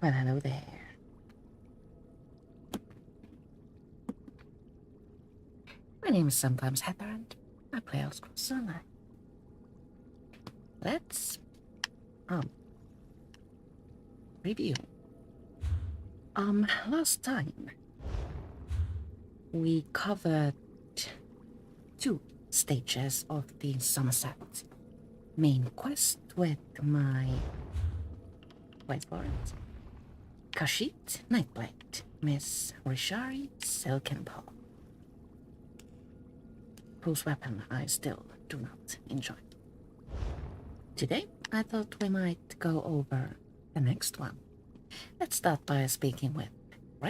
Well, hello there. My name is sometimes Heather, and I play Elseworlds Online. Let's review. Last time we covered 2 stages of the Summerset main quest with my whiteboard, Khajit Nightblade, Miss Ri'jari Silkenpaw, whose weapon I still do not enjoy. Today, I thought we might go over the next one. Let's start by speaking with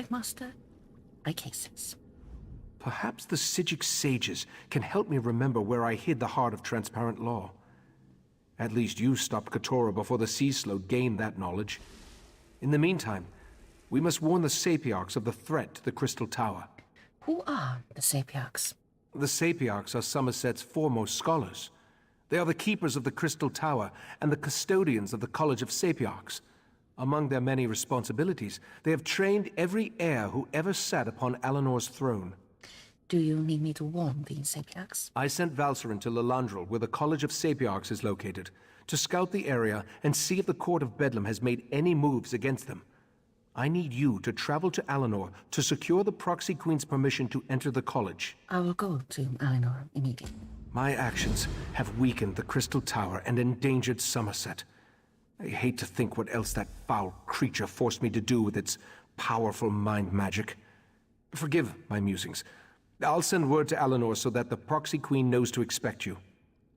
Master Cases. Perhaps the Psijic sages can help me remember where I hid the heart of transparent law. At least you stopped Katora before the Sea Slode gained that knowledge. In the meantime, we must warn the Sapiarchs of the threat to the Crystal Tower. Who are the Sapiarchs? The Sapiarchs are Summerset's foremost scholars. They are the keepers of the Crystal Tower and the custodians of the College of Sapiarchs. Among their many responsibilities, they have trained every heir who ever sat upon Alinor's throne. Do you need me to warn the Sapiarchs? I sent Valcerin to Lilandril, where the College of Sapiarchs is located, to scout the area and see if the Court of Bedlam has made any moves against them. I need you to travel to Alianor to secure the Proxy Queen's permission to enter the college. I will go to Alianor immediately. My actions have weakened the Crystal Tower and endangered Summerset. I hate to think what else that foul creature forced me to do with its powerful mind magic. Forgive my musings. I'll send word to Alianor so that the Proxy Queen knows to expect you.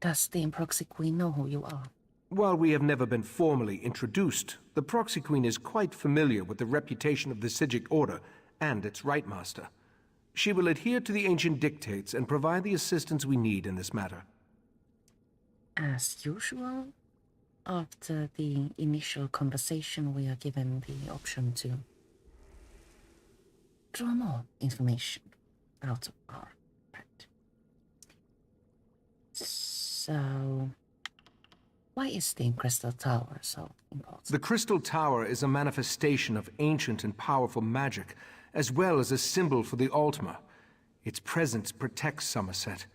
Does the Proxy Queen know who you are? While we have never been formally introduced, the Proxy Queen is quite familiar with the reputation of the Psijic Order and its Right Master. She will adhere to the ancient dictates and provide the assistance we need in this matter. As usual, after the initial conversation, we are given the option to draw more information out of our friend. So, why is the Crystal Tower so important? The Crystal Tower is a manifestation of ancient and powerful magic, as well as a symbol for the Ultima. Its presence protects Summerset.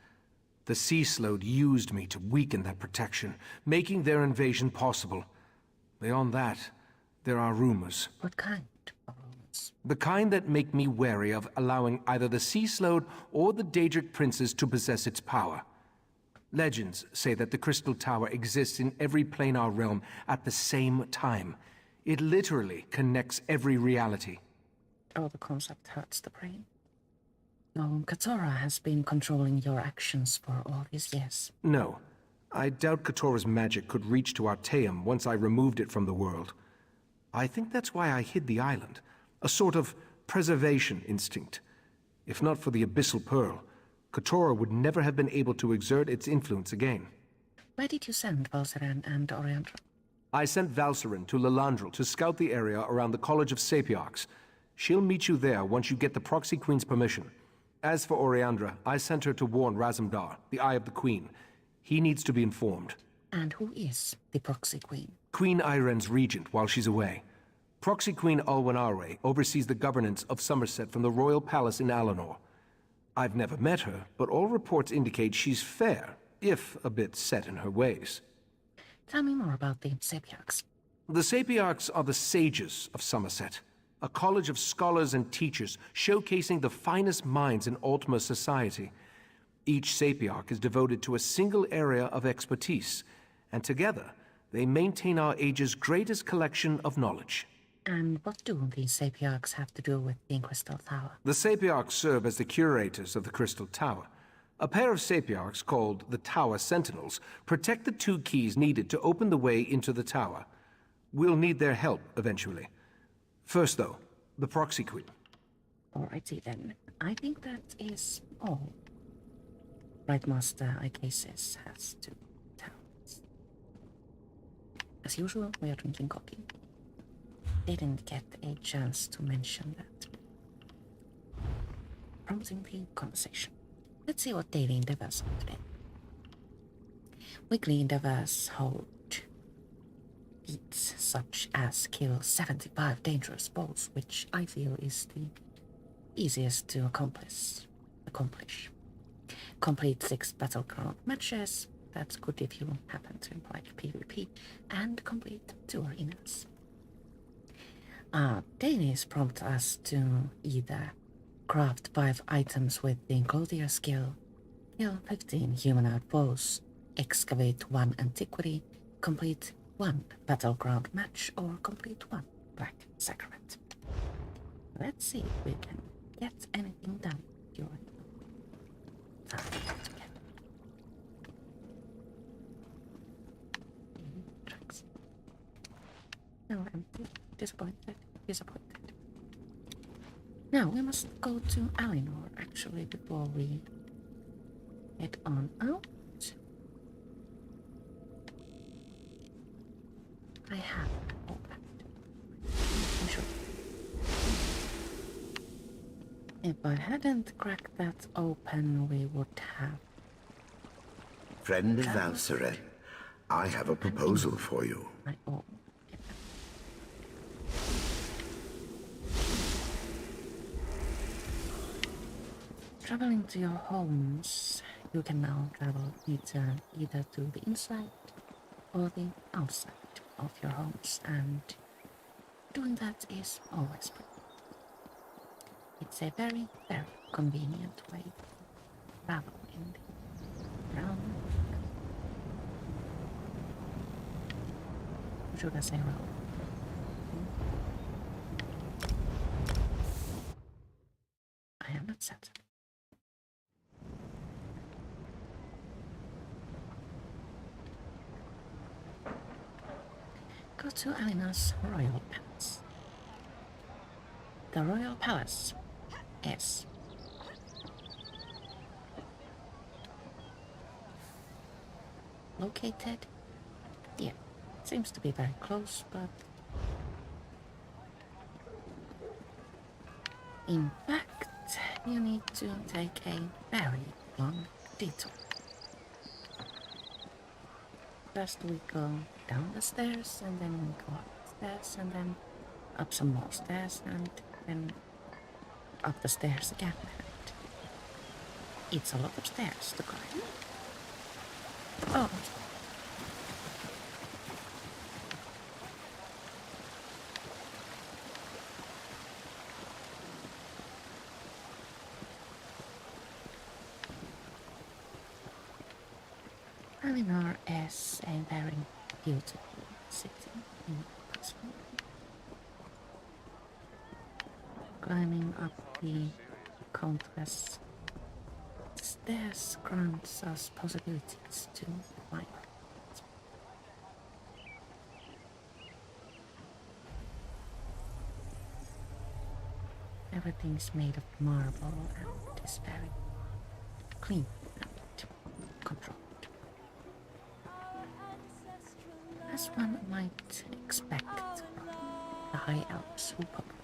The Sea Slode used me to weaken that protection, making their invasion possible. Beyond that, there are rumors. What kind of rumors? The kind that make me wary of allowing either the Sea Slode or the Daedric princes to possess its power. Legends say that the Crystal Tower exists in every planar realm at the same time. It literally connects every reality. Oh, the concept hurts the brain. Katora has been controlling your actions for all these years. No. I doubt Katora's magic could reach to Artaeum once I removed it from the world. I think that's why I hid the island. A sort of preservation instinct. If not for the Abyssal Pearl, Katora would never have been able to exert its influence again. Where did you send Valcerin and Oriandra? I sent Valcerin to Lilandril to scout the area around the College of Sapiarchs. She'll meet you there once you get the Proxy Queen's permission. As for Oriandra, I sent her to warn Razumdar, the Eye of the Queen. He needs to be informed. And who is the Proxy Queen? Queen Iren's regent while she's away. Proxy Queen Alwyn Arwe oversees the governance of Summerset from the royal palace in Alianor. I've never met her, but all reports indicate she's fair, if a bit set in her ways. Tell me more about the Sapiarchs. The Sapiarchs are the sages of Summerset, a college of scholars and teachers showcasing the finest minds in Ultima society. Each Sapiarch is devoted to a single area of expertise, and together they maintain our age's greatest collection of knowledge. And what do the Sapiarchs have to do with the Crystal Tower? The Sapiarchs serve as the curators of the Crystal Tower. A pair of Sapiarchs called the Tower Sentinels protect the 2 keys needed to open the way into the tower. We'll need their help eventually. First, though, the Proxy Queen. Alrighty then. I think that is all Right Master Cases has to tell us. As usual, we are drinking coffee. Didn't get a chance to mention that. Prompting the conversation. Let's see what daily endeavors are today. Weekly endeavors hold feats such as kill 75 dangerous boss, which I feel is the easiest to accomplish. Complete 6 battleground matches, that's good if you happen to like PvP, and complete 2 arenas. Dailies prompt us to either craft 5 items with the Clothier skill, kill 15 humanoid foes, excavate 1 antiquity, complete 1 battleground match, or complete 1 black sacrament. Let's see if we can get anything done during time together. Tracks. No, empty. Disappointed. Now we must go to Alinor actually before we head on out. I have opened. I'm sure. If I hadn't cracked that open, we would have. Friend of Valseret, I have a proposal for you. My own. Traveling to your homes, you can now travel either to the inside or the outside of your homes, and doing that is always pretty. It's a very, very convenient way to travel in the realm. Should I say realm? I am not set. Go to Alina's Royal Palace. The Royal Palace is located here. Seems to be very close, but in fact, you need to take a very long detour. First we go down the stairs, and then we go up the stairs, and then up some more stairs, and then up the stairs again. And it's a lot of stairs to climb. Oh. Alinor is a very beautiful city in Proxy. Climbing up the countless stairs grants us possibilities to find. Everything's made of marble and is very clean and controlled. As one might expect from the High Elves who populate.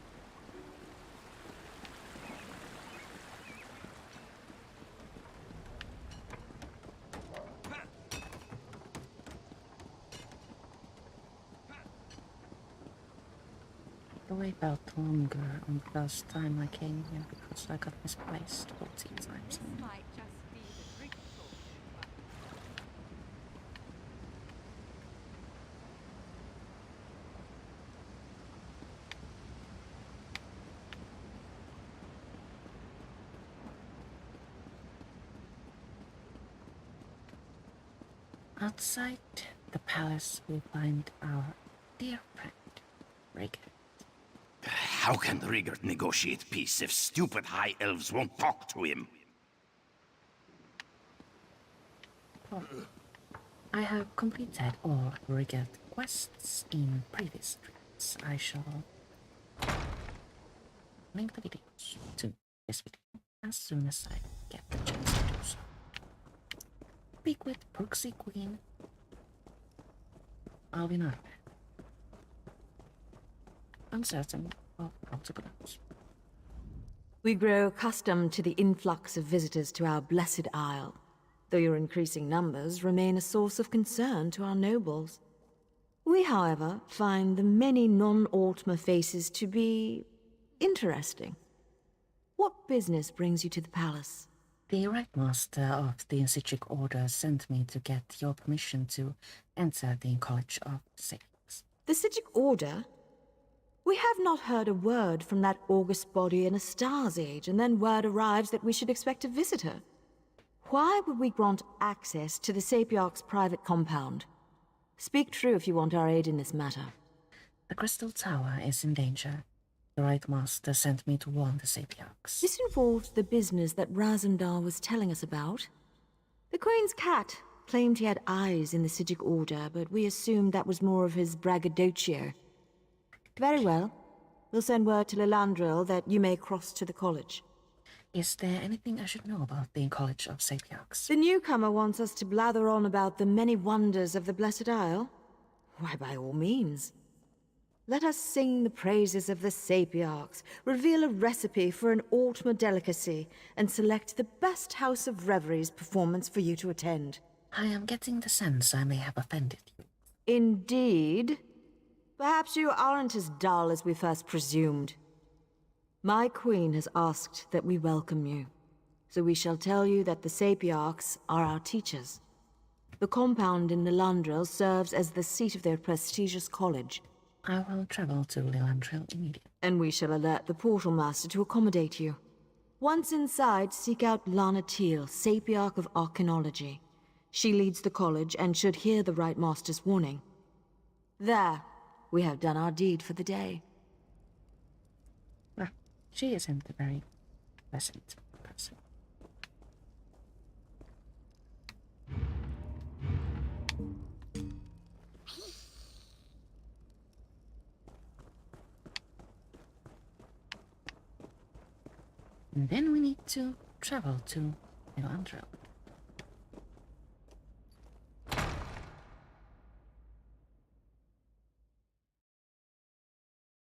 The way felt longer on the last time I came here because I got misplaced 14 times. Outside the palace we find our dear friend, Ri'jari. How can Ri'jari negotiate peace if stupid high elves won't talk to him? Oh. I have completed all Ri'jari quests in previous streams. I shall link the videos to this video as soon as I get the chance to do so. Speak with Proxy Queen. I'll be not uncertain of how to pronounce. We grow accustomed to the influx of visitors to our blessed isle, though your increasing numbers remain a source of concern to our nobles. We, however, find the many non-Altmer faces to be interesting. What business brings you to the palace? The Right Master of the Sijic Order sent me to get your permission to enter the College of Saints. The Sijic Order? We have not heard a word from that august body in a star's age, and then word arrives that we should expect a visitor. Why would we grant access to the Sapiarch's private compound? Speak true if you want our aid in this matter. The Crystal Tower is in danger. The Right Master sent me to warn the Sapiarchs. This involves the business that Razandar was telling us about. The Queen's cat claimed he had eyes in the Sijic Order, but we assumed that was more of his braggadocio. Very well. We'll send word to Lilandril that you may cross to the college. Is there anything I should know about the College of Sapiarchs? The newcomer wants us to blather on about the many wonders of the Blessed Isle. Why, by all means. Let us sing the praises of the Sapiarchs, reveal a recipe for an Altmer delicacy, and select the best House of Reveries performance for you to attend. I am getting the sense I may have offended you. Indeed. Perhaps you aren't as dull as we first presumed. My queen has asked that we welcome you, so we shall tell you that the Sapiarchs are our teachers. The compound in Lilandril serves as the seat of their prestigious college. I will travel to Lilandril immediately. And we shall alert the Portal Master to accommodate you. Once inside, seek out Lana Teal, Sapiarch of Archaeology. She leads the college and should hear the Right Master's warning. There, we have done our deed for the day. Well, she isn't a very pleasant person. And then we need to travel to Lilandril.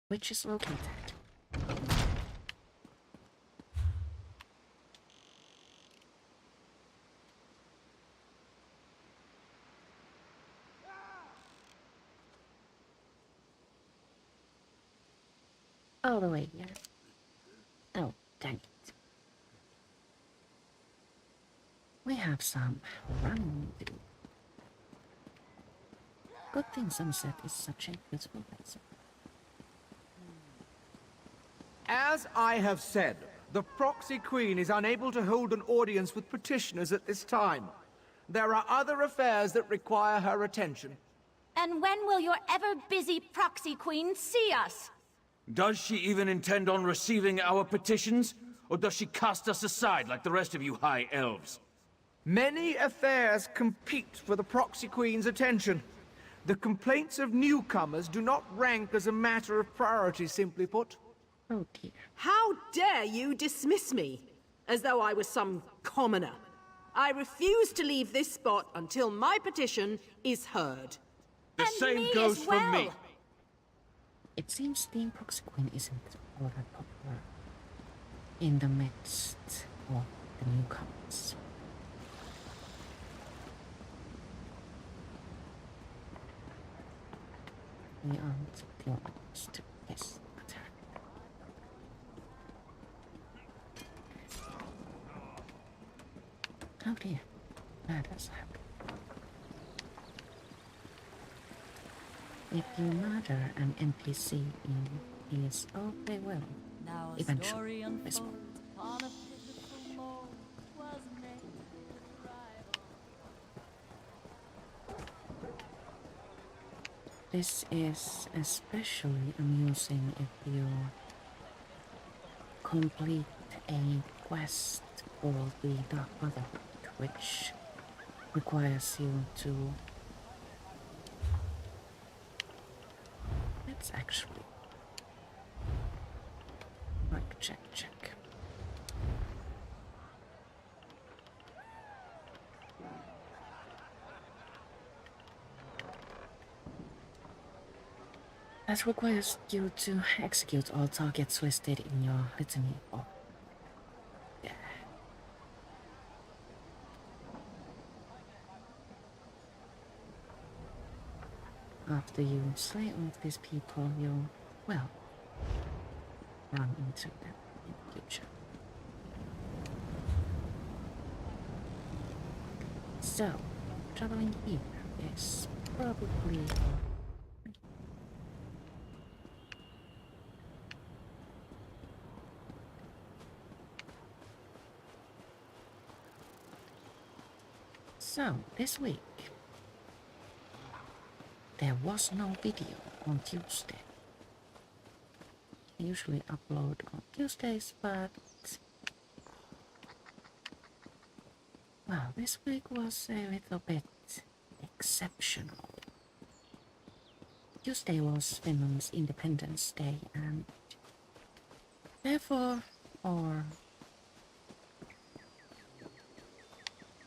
Which is located. All the way here. Oh, dang it. We have some running to do. Good thing Summerset is such a beautiful place. As I have said, the Proxy Queen is unable to hold an audience with petitioners at this time. There are other affairs that require her attention. And when will your ever-busy Proxy Queen see us? Does she even intend on receiving our petitions? Or does she cast us aside like the rest of you high elves? Many affairs compete for the Proxy Queen's attention. The complaints of newcomers do not rank as a matter of priority, simply put. Oh dear. How dare you dismiss me, as though I was some commoner? I refuse to leave this spot until my petition is heard. The And same me goes as for well. me. It seems the Proxy Queen isn't all that popular in the midst of the newcomers. We aren't the only ones to guess at her. Oh dear, that has happened. If you murder an NPC in ESO, they will eventually respond. This is especially amusing if you complete a quest for the Dark Brotherhood, which requires you to... Let's actually... Like, check. That requires you to execute all targets listed in your litany. Oh. Yeah. after you slay all of these people, you'll, well, run into them in the future. So, traveling here is probably... So, this week, there was no video on Tuesday. I usually upload on Tuesdays, but... well, this week was a little bit exceptional. Tuesday was Finland's Independence Day, and therefore,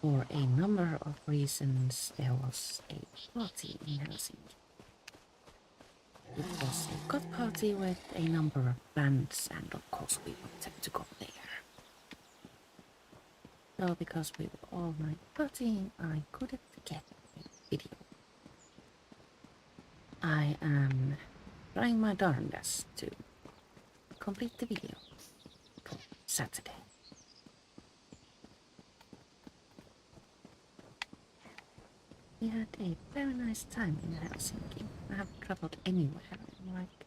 for a number of reasons, there was a party in Helsinki. It was a god party with a number of bands, and of course we wanted to go there. So because we were all night partying, I couldn't get a video. I am trying my darndest to complete the video for Saturday. We had a very nice time in Helsinki. I haven't traveled anywhere in like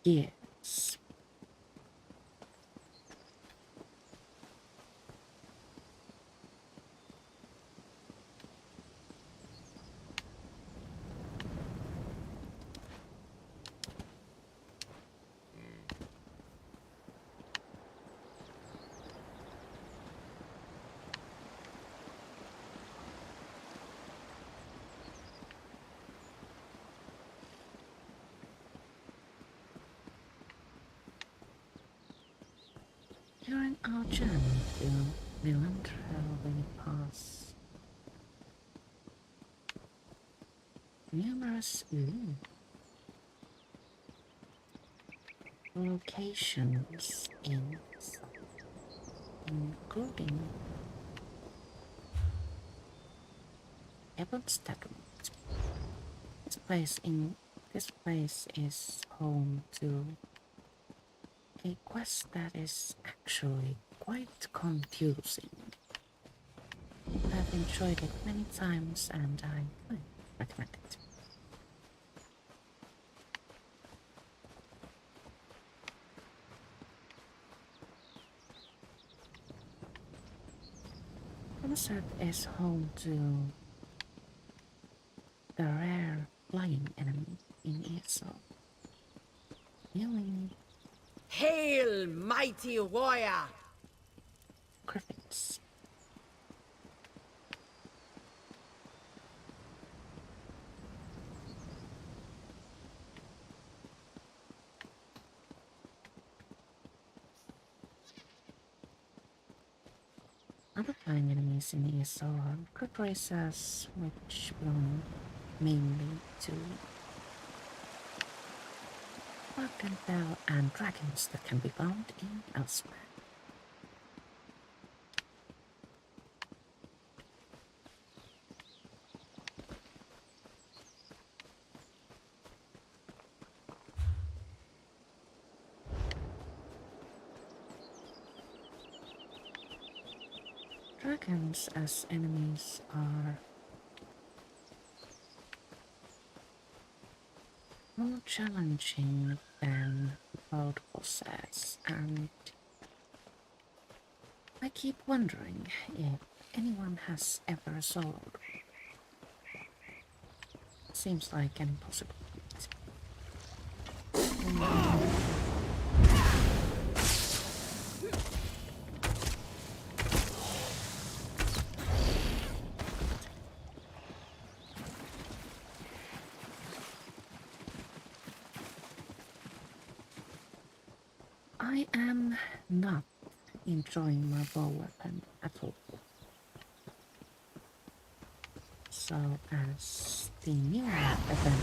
years. During our journey to Vilandra, we pass numerous locations including Ebonstead. This place is home to a quest that is actually quite confusing. I've enjoyed it many times and I recommend it. Summerset is home to the rare flying enemy in ESO. Healing Hail, mighty warrior! griffins. Other flying enemies in ESO are crit racers, which belong mainly to Bell and dragons that can be found in elsewhere. Dragons as enemies are more challenging than world bosses, and I keep wondering if anyone has ever soloed. Seems like an impossible feat. I am not enjoying my bow weapon at all. So as the new event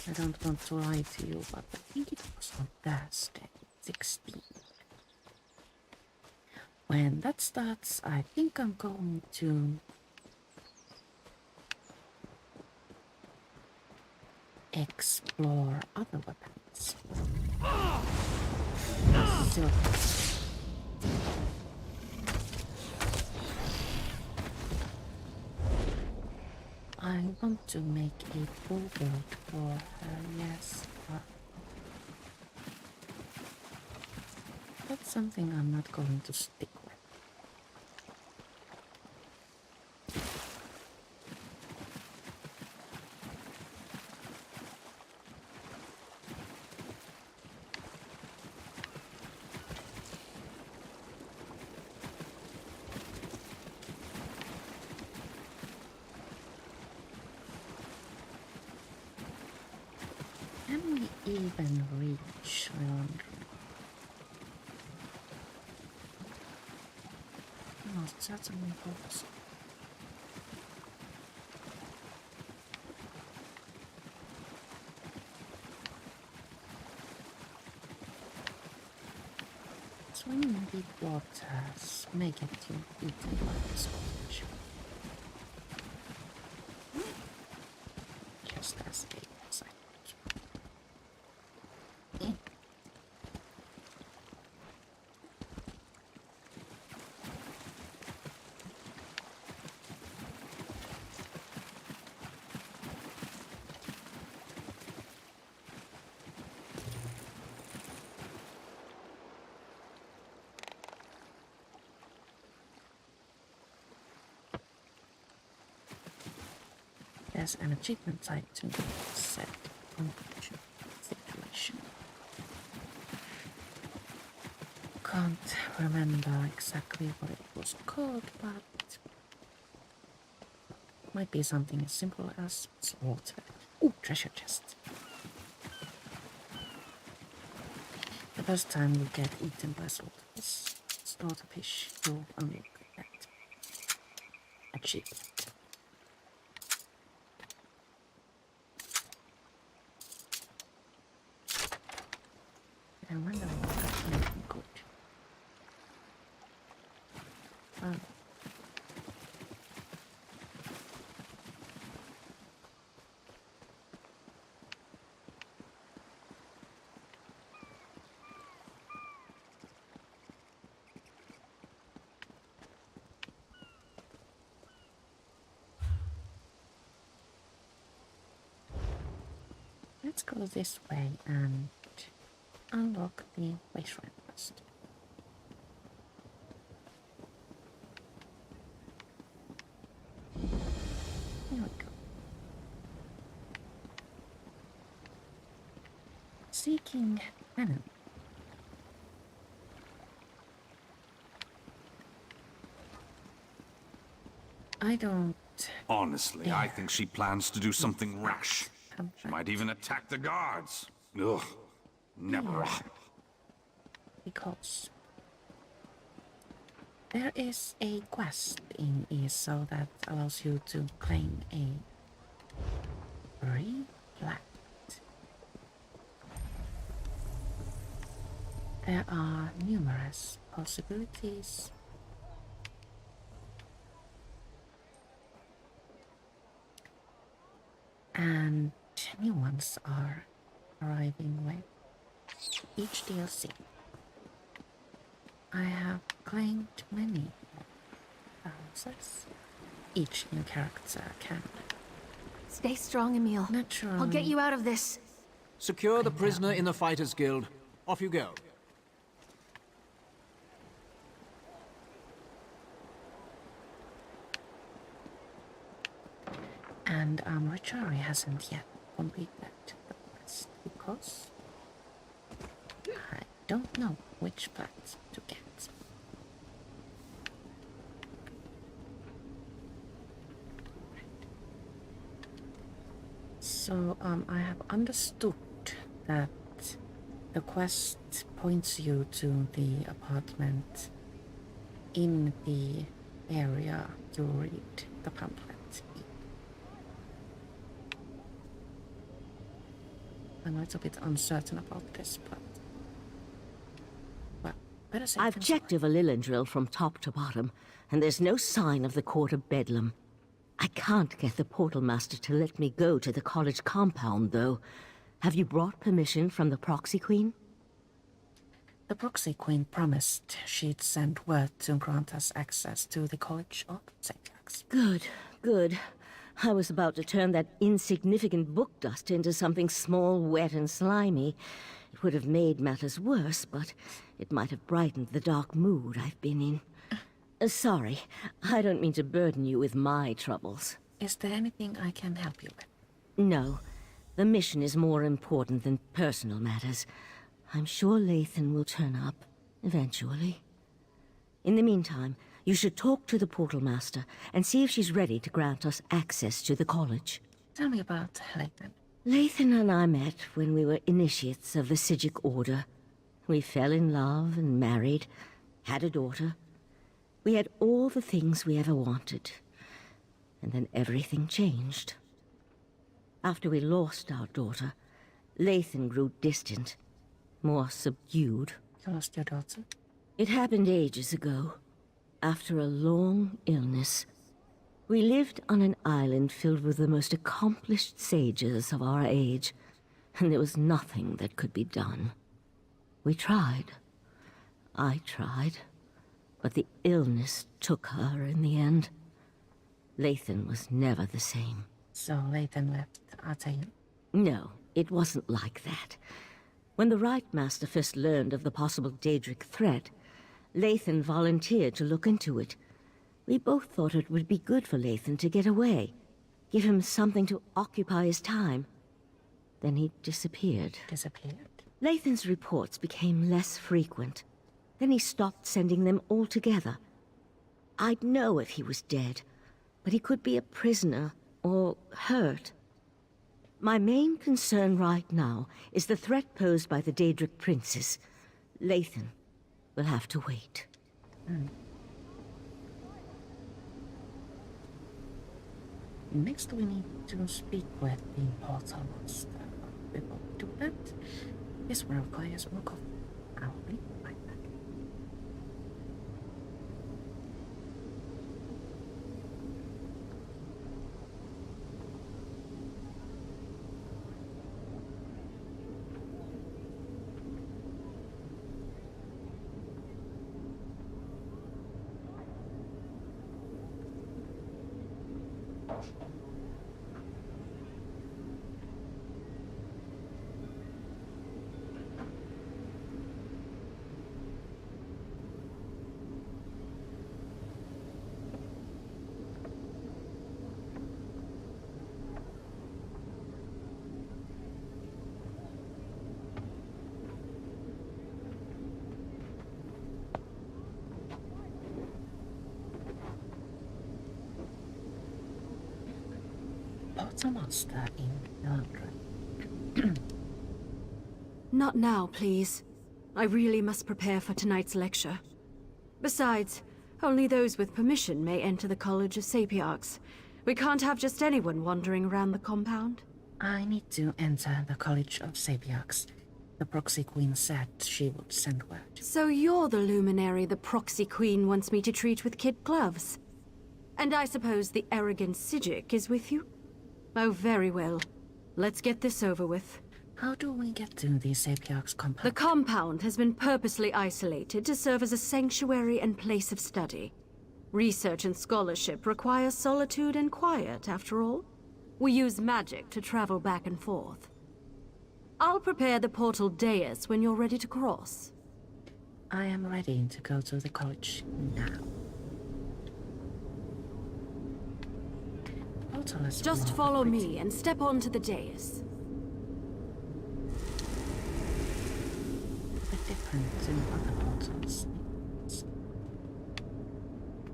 I don't want to lie to you, but I think it was on Thursday. 16. When that starts, I think I'm going to explore other weapons. I want to make a full build for her, yes, but that's something I'm not going to stick with. Can we even reach? I wonder. Most certainly hope so. Swimming deep waters make it to eaten by the sponge. Just as a side. There's an achievement tied to the set situation. Can't remember exactly what it was called, but might be something as simple as slaughter. Ooh, treasure chest. The first time you get eaten by slaughterfish, you'll unlock that achievement. I wonder what that might be good. Let's go this way and unlock the wasteland first. Here we go. Seeking venom. I don't... Honestly, I think she plans to do something rash. She might even attack the guards. Ugh. Never. Because there is a quest in ESO that allows you to claim a replat. There are numerous possibilities. And new ones are arriving with each DLC. I have claimed many answers. Each new character can. Stay strong, Emil. Naturally. I'll get you out of this. Secure the prisoner in the Fighters Guild. Off you go. And Ri'jari hasn't yet completed the quest because I don't know which plants to get. So I have understood that the quest points you to the apartment in the area you read the pamphlet. I'm a little bit uncertain about this, but Better safe I've than checked over Lilendrill from top to bottom, and there's no sign of the Court of Bedlam. I can't get the Portal Master to let me go to the college compound, though. Have you brought permission from the Proxy Queen? The Proxy Queen promised she'd send word to grant us access to the College of Sapiax. Good, good. I was about to turn that insignificant book dust into something small, wet, and slimy. It would have made matters worse, but it might have brightened the dark mood I've been in. Sorry, I don't mean to burden you with my troubles. Is there anything I can help you with? No, the mission is more important than personal matters. I'm sure Lathan will turn up, eventually. In the meantime, you should talk to the Portal Master and see if she's ready to grant us access to the college. Tell me about Lathan. Lathan and I met when we were initiates of the Psijic Order. We fell in love and married, had a daughter. We had all the things we ever wanted. And then everything changed. After we lost our daughter, Lathan grew distant, more subdued. You lost your daughter? It happened ages ago, after a long illness. We lived on an island filled with the most accomplished sages of our age, and there was nothing that could be done. We tried. I tried. But the illness took her in the end. Lathan was never the same. So Lathan left Artaeum? No, it wasn't like that. When the Right Master first learned of the possible Daedric threat, Lathan volunteered to look into it. We both thought it would be good for Lathan to get away, give him something to occupy his time. Then he disappeared. Disappeared? Lathan's reports became less frequent. Then he stopped sending them altogether. I'd know if he was dead, but he could be a prisoner or hurt. My main concern right now is the threat posed by the Daedric princes. Lathan will have to wait. Next we need to speak with the Portal Master. Before we do that, this will require some coffee. I'll be right back. Portal Master in London. Not now, please. I really must prepare for tonight's lecture. Besides, only those with permission may enter the College of Sapiarchs. We can't have just anyone wandering around the compound. I need to enter the College of Sapiarchs. The Proxy Queen said she would send word. So you're the luminary the Proxy Queen wants me to treat with kid gloves. And I suppose the arrogant Psijic is with you? Oh, very well. Let's get this over with. How do we get to the Sapiarchs compound? The compound has been purposely isolated to serve as a sanctuary and place of study. Research and scholarship require solitude and quiet, after all. We use magic to travel back and forth. I'll prepare the portal dais when you're ready to cross. I am ready to go to the college now. Portal is Just more follow pretty. me and step onto the dais. A bit different to other portals.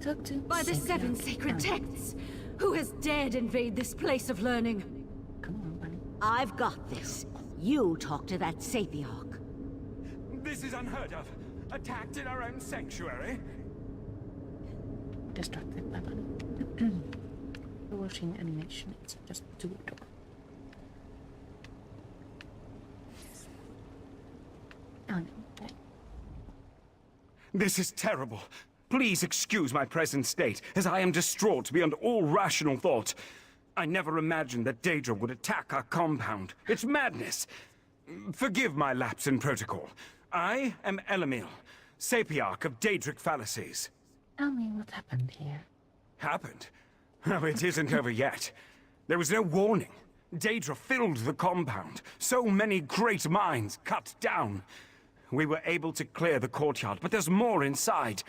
Talk to By the seven sacred texts! Who has dared invade this place of learning? Come on, bunny. I've got this. You talk to that Sapiarch. This is unheard of. Attacked in our own sanctuary. Distracted by bunny. We're watching animation, it's just too adorable. Oh no, okay. This is terrible. Please excuse my present state, as I am distraught beyond all rational thought. I never imagined that Daedra would attack our compound. It's madness. Forgive my lapse in protocol. I am Elamil, Sapiarch of Daedric Fallacies. Tell me what happened here. Happened? Oh, it isn't over yet. There was no warning. Daedra filled the compound. So many great minds cut down. We were able to clear the courtyard, but there's more inside.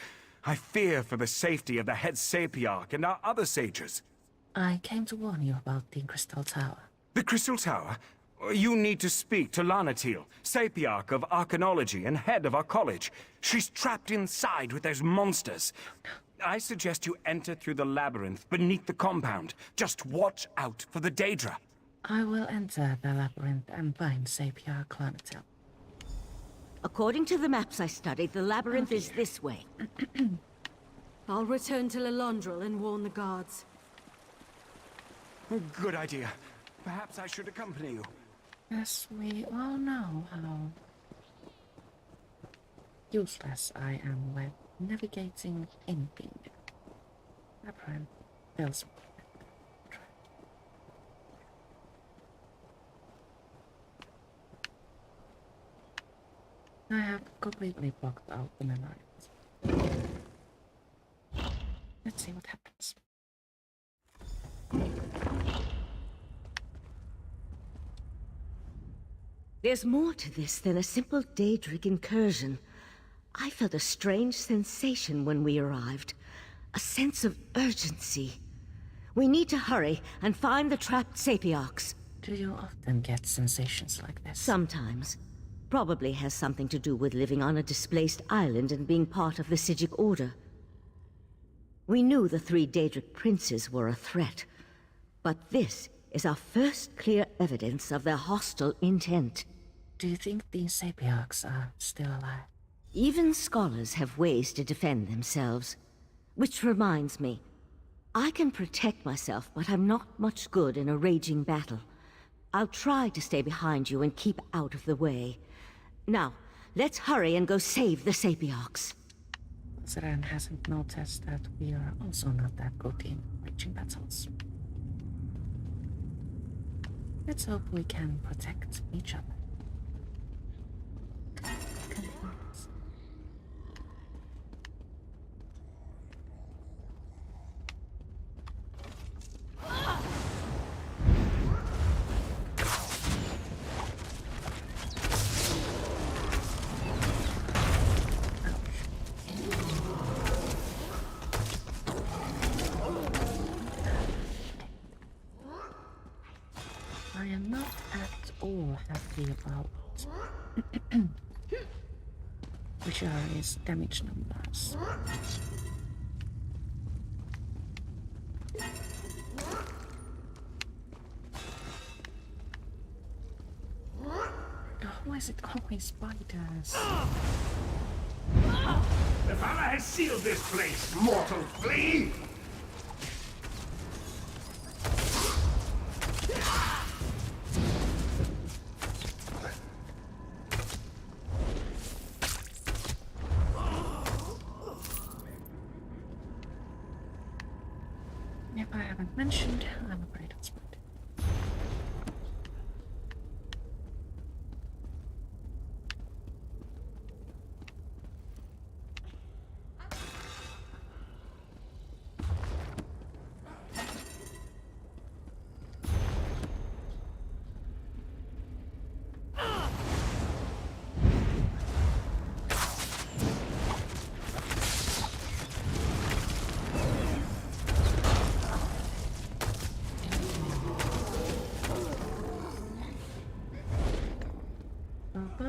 I fear for the safety of the head Sapiarch and our other sages. I came to warn you about the Crystal Tower. The Crystal Tower? You need to speak to Lanatil, Sapiarch of Arcanology and head of our college. She's trapped inside with those monsters. I suggest you enter through the labyrinth beneath the compound. Just watch out for the Daedra. I will enter the labyrinth and find Sapiarch Lanatil. According to the maps I studied, the labyrinth is this way. I'll return to Lelondril and warn the guards. Good idea. Perhaps I should accompany you. Yes, we all know how useless I am with navigating anything. Labyrinth feels I have completely blocked out the memories. Let's see what happens. There's more to this than a simple Daedric incursion. I felt a strange sensation when we arrived. A sense of urgency. We need to hurry and find the trapped Sapiarchs. Do you often get sensations like this? Sometimes. Probably has something to do with living on a displaced island and being part of the Psijic Order. We knew the 3 Daedric princes were a threat, but this is our first clear evidence of their hostile intent. Do you think these Sapiarchs are still alive? Even scholars have ways to defend themselves. Which reminds me, I can protect myself, but I'm not much good in a raging battle. I'll try to stay behind you and keep out of the way. Now, let's hurry and go save the Sapiarchs. Zeren hasn't noticed that we are also not that good in raging battles. Let's hope we can protect each other. I am not at all happy about Ri'jari's damage numbers. Why is it always spiders? The Father has sealed this place, mortal flea! If I haven't mentioned, I'm afraid it's right.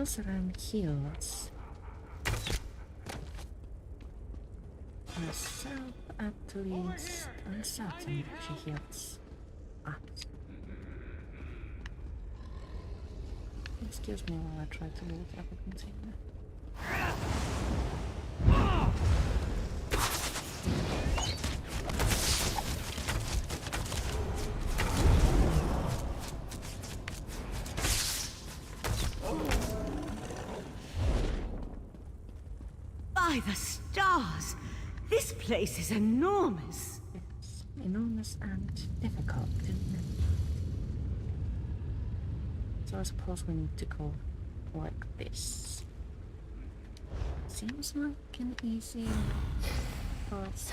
Zeren heals herself, at least I'm certain she heals us. Excuse me while I try to loot every container. By the stars! This place is enormous. It's enormous and difficult, isn't it? So I suppose we need to go like this. Seems like an easy path.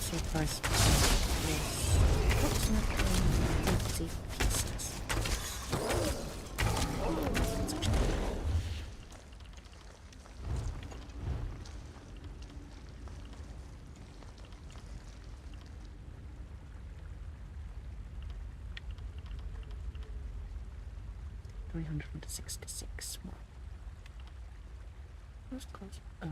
Surprise. Yes. Approximately 50 pieces. 366 more. Where's close? Oh.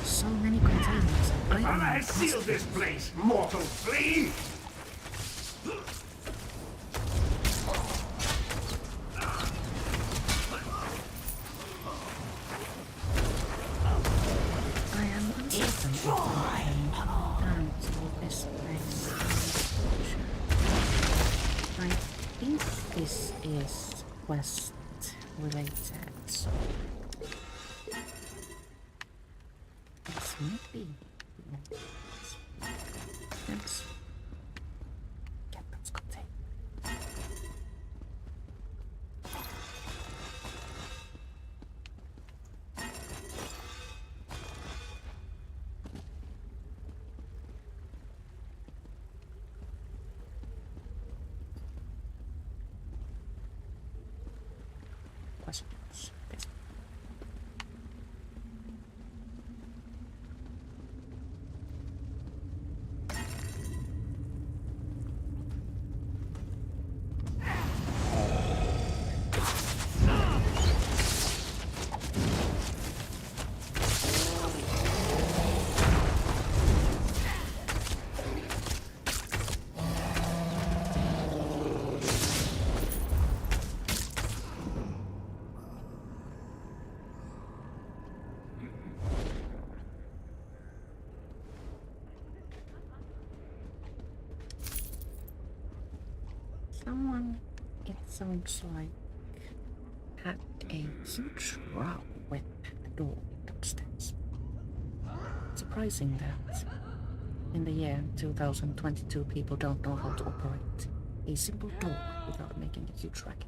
So many containers. I seal this place, mortal flea! I am uncertain if I can down to this place. I think this is quest related, so this might be. Let's get those containers. Questions? Yes. Someone, it sounds like, had a huge row with the door upstairs. Surprising that in the year 2022 people don't know how to operate a simple door without making a huge racket.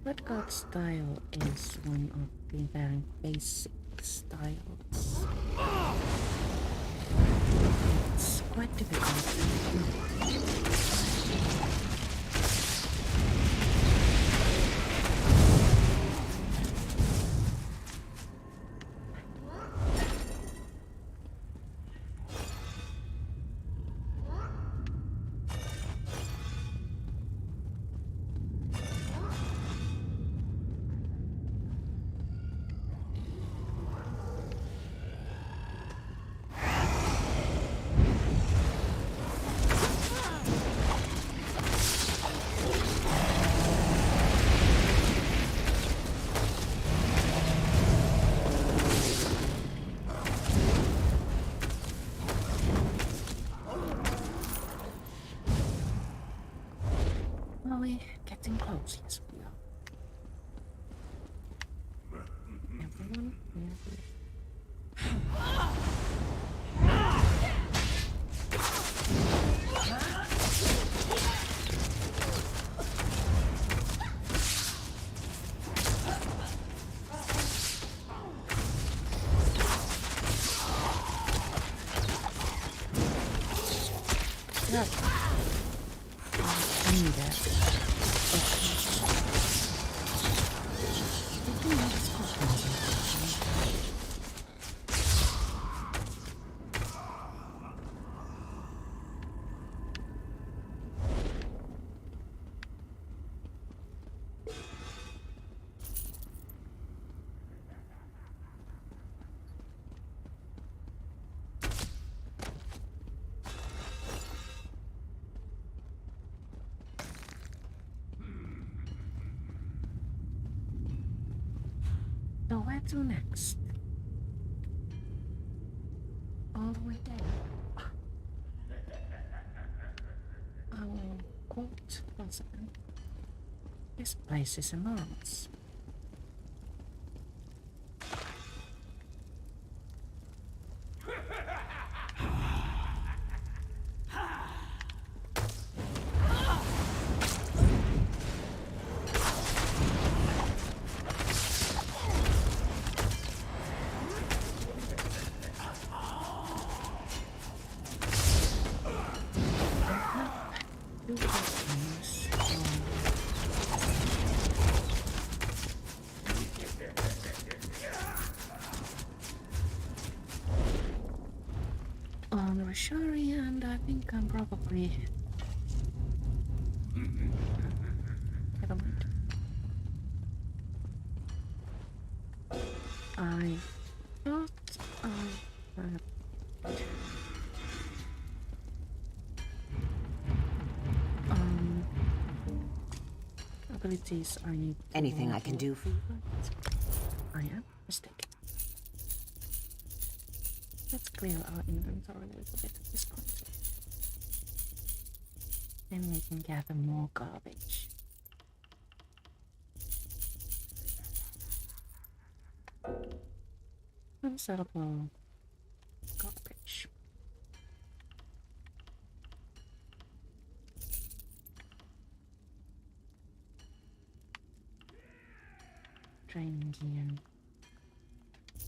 Red Guard style is one of the very basic styles. It's quite difficult. Yeah. I need that. So where to next? All the way there. I will quote once again. This place is enormous. On Ri'jari, and I think I'm probably... Never mind. I thought I had... Abilities I need. Anything I can do for you? I am mistaken. Let's clear our inventory a little bit at this point. Then we can gather more garbage. Unsellable garbage. Training gear.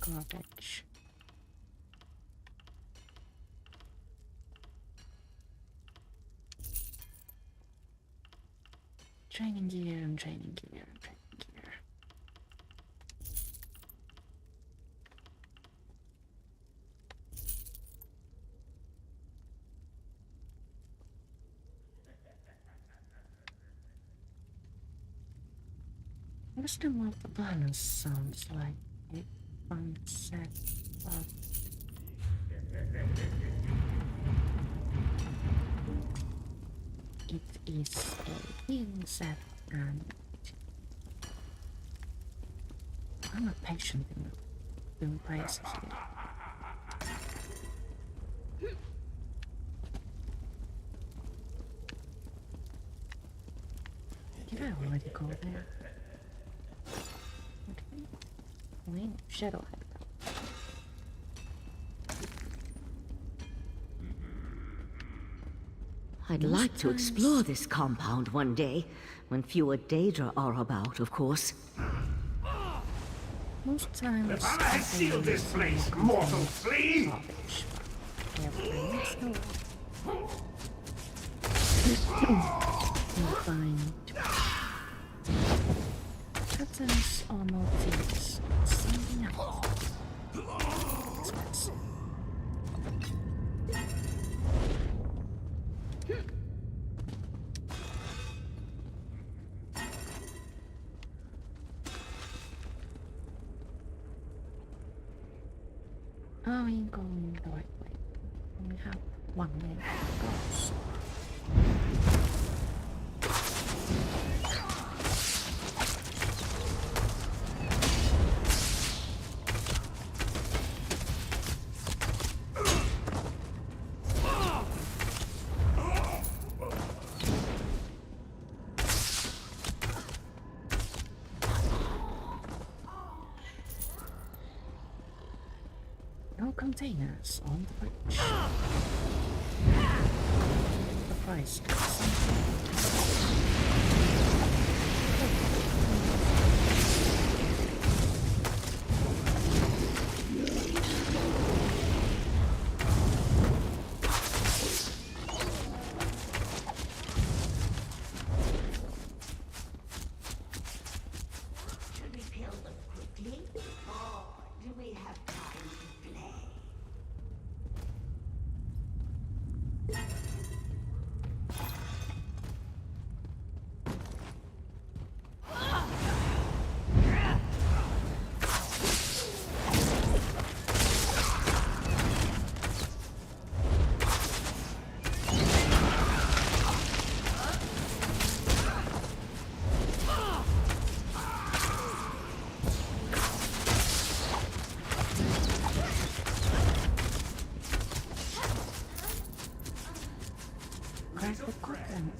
Garbage. Training gear and training gear and training gear. Wisdom of the balance sounds like a fun set of... It is a healing set, and I'm not patient enough doing praises here. Did I already go there? Okay. Wait, Shadowhead. I'd like to explore this compound one day, when fewer Daedra are about, of course. Most times... I seal this place, mortal flea! You'll find patterns or motifs, something else. Expensive. Are we going the right way? We have one way to go. So. No containers on the bridge. The price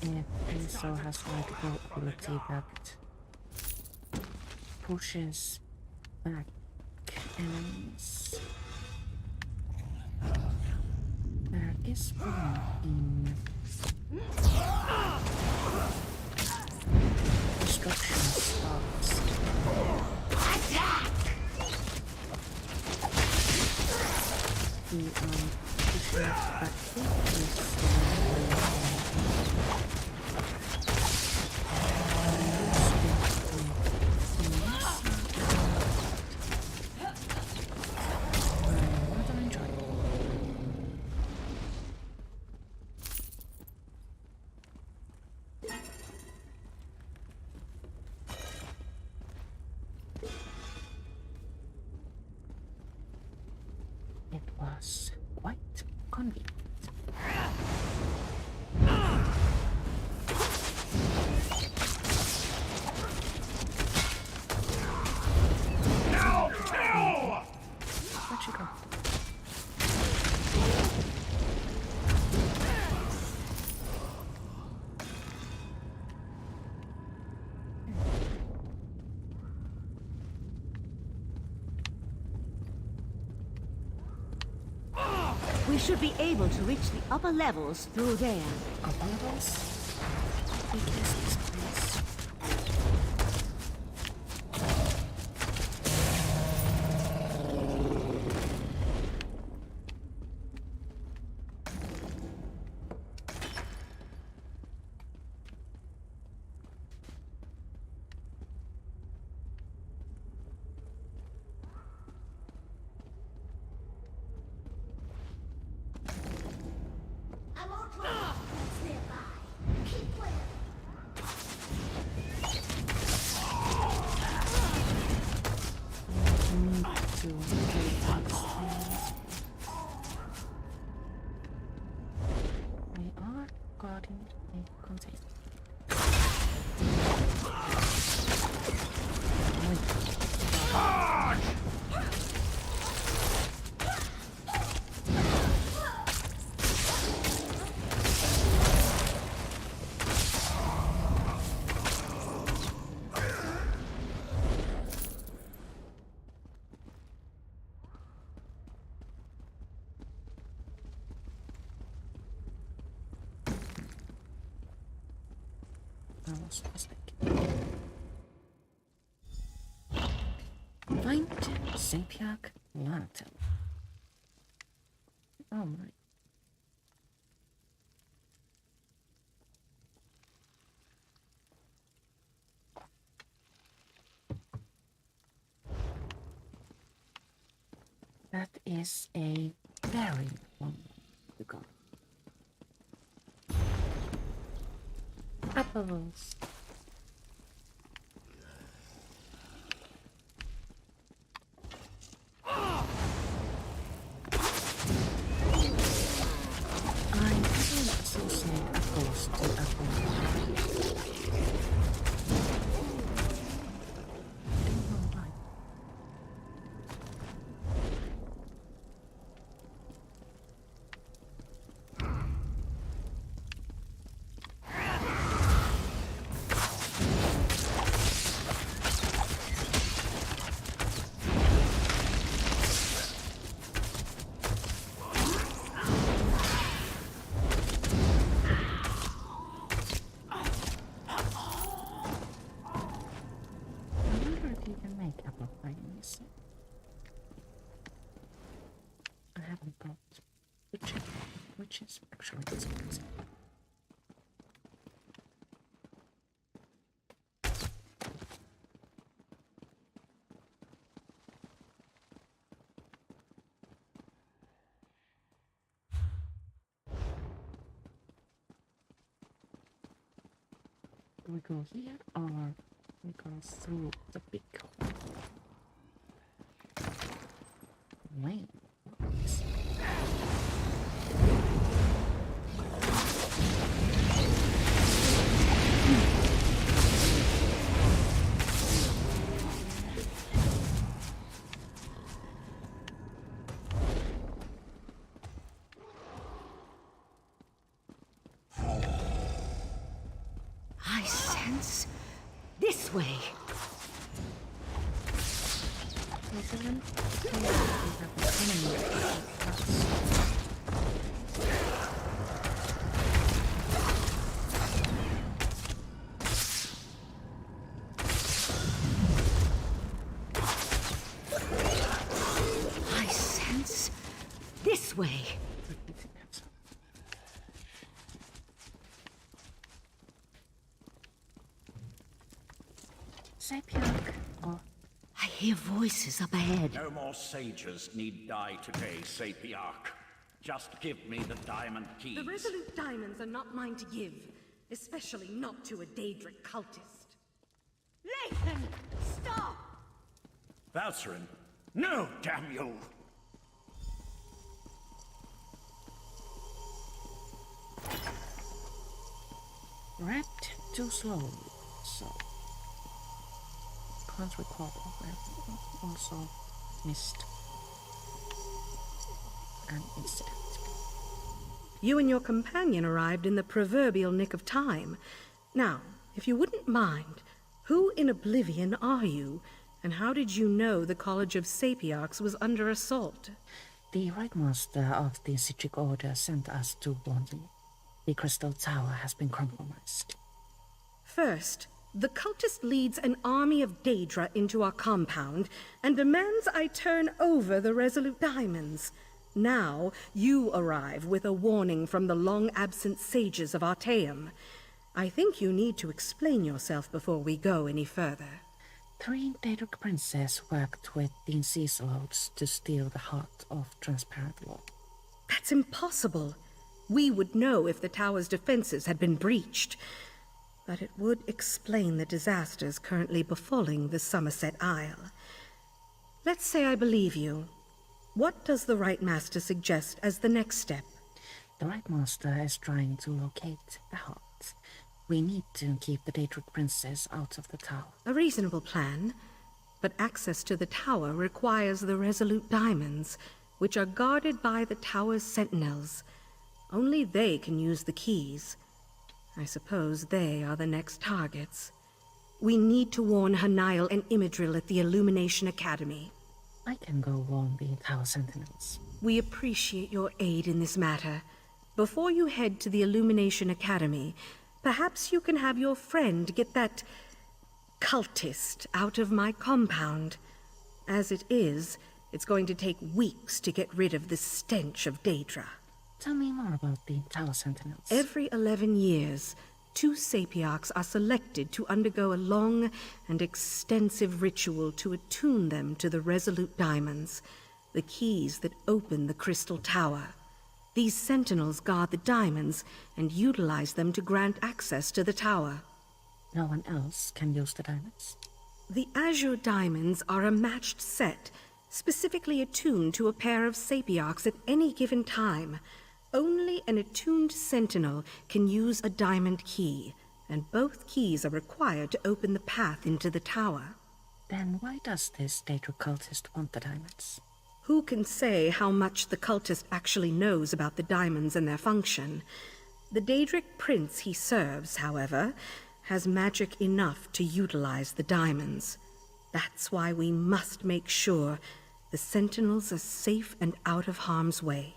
if ESO has like the ability that pushes back enemies. There is one in destruction spots. The pushing back it was quite convenient. Where'd you go? We should be able to reach the upper levels through there. Upper levels? What is this place? We are guarding a container. I was mistaken. Find Sapiac Lantern. Oh my. That is a very long to go. Apples. I didn't associate apples to apples. I haven't got which is actually expensive. Do we go here or we go through the big hole? Wait. sense. This way. I sense this way. Sepiak, or I hear voices up ahead. No more sages need die today, Sapiarch. Just give me the diamond keys. The Resolute Diamonds are not mine to give, especially not to a Daedric cultist. Lathan, stop! Valcerin, no, damn you! wrapped too slowly, so can't recall program. Also missed an incident. You and your companion arrived in the proverbial nick of time. Now, if you wouldn't mind, who in Oblivion are you, and how did you know the College of Sapiarchs was under assault? The Right Master of the Citric Order sent us to warn you. The Crystal Tower has been compromised. First, the cultist leads an army of Daedra into our compound and demands I turn over the Resolute Diamonds. Now, you arrive with a warning from the long-absent sages of Artaeum. I think you need to explain yourself before we go any further. 3 Daedric princes worked with the Inceasalodes to steal the heart of Transparent Law. That's impossible. We would know if the tower's defenses had been breached. But it would explain the disasters currently befalling the Summerset Isle. Let's say I believe you. What does the Right Master suggest as the next step? The Right Master is trying to locate the heart. We need to keep the Daedric princess out of the tower. A reasonable plan, but access to the tower requires the Resolute Diamonds, which are guarded by the tower's sentinels. Only they can use the keys. I suppose they are the next targets. We need to warn Hanail and Imidril at the Illumination Academy. I can go warn the Tower Sentinels. We appreciate your aid in this matter. Before you head to the Illumination Academy, perhaps you can have your friend get that cultist out of my compound. As it is, it's going to take weeks to get rid of the stench of Daedra. Tell me more about the Tower Sentinels. Every 11 years, 2 Sapiarchs are selected to undergo a long and extensive ritual to attune them to the Resolute Diamonds, the keys that open the Crystal Tower. These sentinels guard the diamonds and utilize them to grant access to the tower. No one else can use the diamonds? The Azure Diamonds are a matched set, specifically attuned to a pair of Sapiarchs at any given time. Only an attuned sentinel can use a diamond key, and both keys are required to open the path into the tower. Then why does this Daedric cultist want the diamonds? Who can say how much the cultist actually knows about the diamonds and their function? The Daedric prince he serves, however, has magic enough to utilize the diamonds. That's why we must make sure the sentinels are safe and out of harm's way.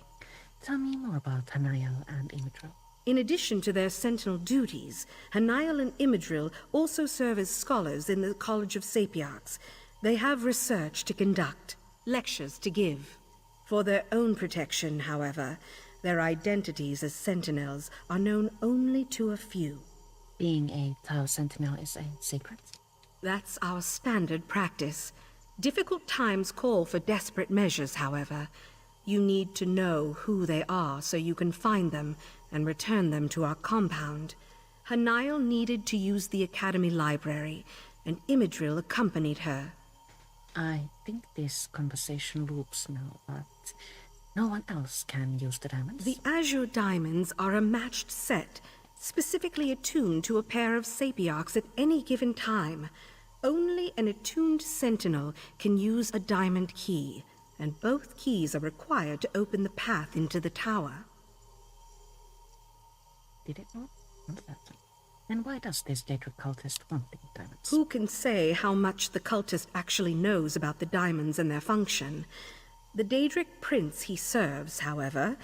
Tell me more about Hanail and Imidril. In addition to their sentinel duties, Hanail and Imidril also serve as scholars in the College of Sapiarchs. They have research to conduct, lectures to give. For their own protection, however, their identities as sentinels are known only to a few. Being a Tower Sentinel is a secret? That's our standard practice. Difficult times call for desperate measures, however. You need to know who they are so you can find them and return them to our compound. Hanail needed to use the Academy Library, and Imidril accompanied her. I think this conversation loops now, but no one else can use the diamonds. The Azure Diamonds are a matched set, specifically attuned to a pair of Sapiarchs at any given time. Only an attuned sentinel can use a diamond key, and both keys are required to open the path into the tower. Did it not? Not that. And why does this Daedric cultist want the diamonds? Who can say how much the cultist actually knows about the diamonds and their function? The Daedric prince he serves, however,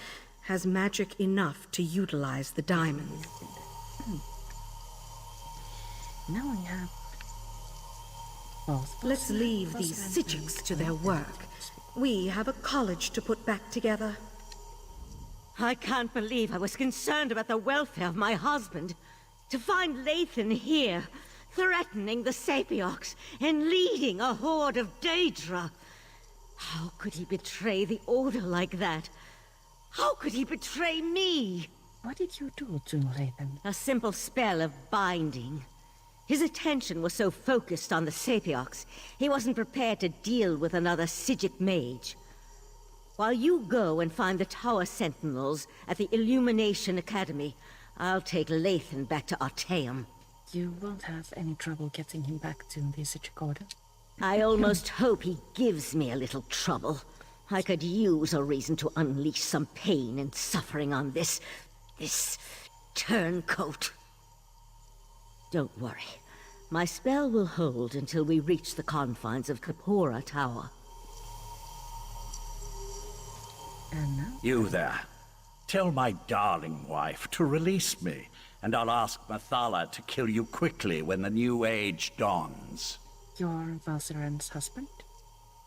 has magic enough to utilize the diamonds. Now we have both. Let's leave these Sijiks to their work. We have a college to put back together. I can't believe I was concerned about the welfare of my husband. To find Lathan here, threatening the Sapiox and leading a horde of Daedra. How could he betray the Order like that? How could he betray me? What did you do to Lathan? A simple spell of binding. His attention was so focused on the Sapiox, he wasn't prepared to deal with another Psijic mage. While you go and find the Tower Sentinels at the Illumination Academy, I'll take Lathan back to Artaeum. You won't have any trouble getting him back to the Psijic Order? I almost hope he gives me a little trouble. I could use a reason to unleash some pain and suffering on this turncoat. Don't worry. My spell will hold until we reach the confines of Kapora Tower. And now? You there. Tell my darling wife to release me, and I'll ask Mathala to kill you quickly when the new age dawns. You're Valsiren's husband?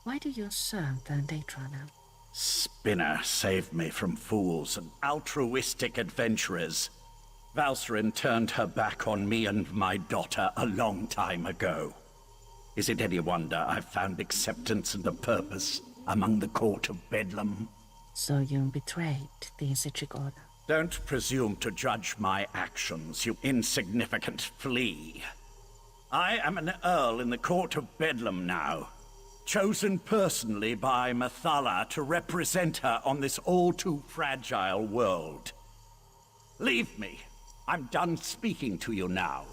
Why do you serve the Daedra now? Spinner saved me from fools and altruistic adventurers. Valsiren turned her back on me and my daughter a long time ago. Is it any wonder I've found acceptance and a purpose among the court of Bedlam? So you betrayed the Psijic Order? Don't presume to judge my actions, you insignificant flea. I am an earl in the court of Bedlam now, chosen personally by Mathala to represent her on this all-too-fragile world. Leave me. I'm done speaking to you now.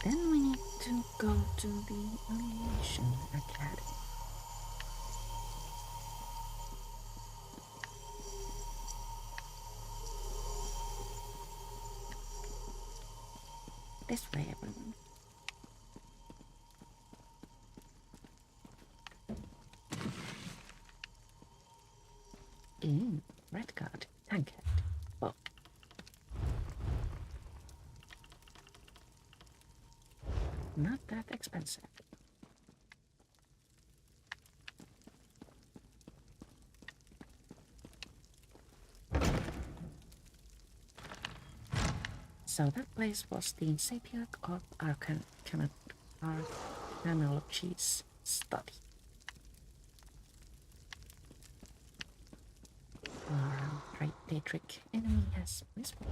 Then we need to go to the Illumination Academy. This way, everyone. Red card. Tankhead. Well. Not that expensive. So that place was the Sapioc of Arcanology's study. Our great Daedric enemy has whispered.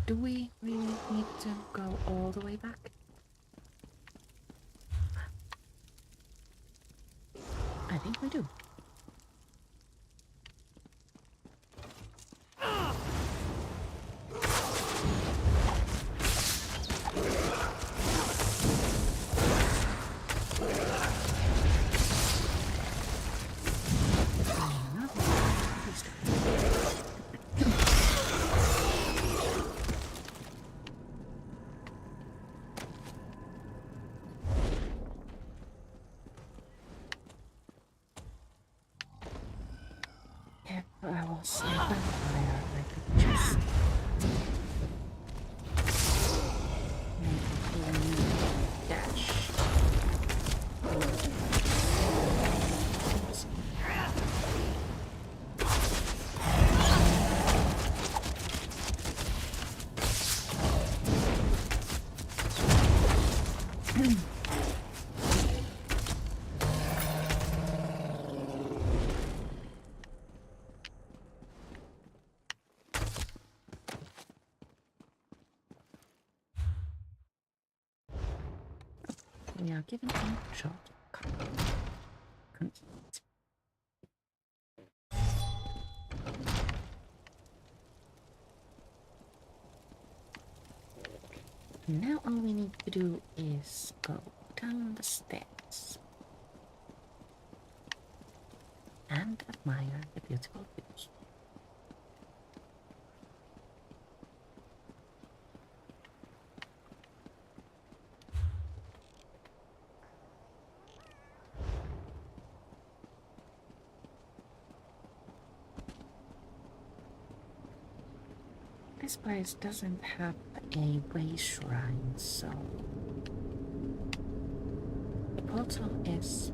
Do we really need to go all the way back? I think we do. I was a vampire, I could just dash. We are given a shot. Now all we need to do is go down the stairs and admire the beautiful views. This place doesn't have a way shrine, so the portal is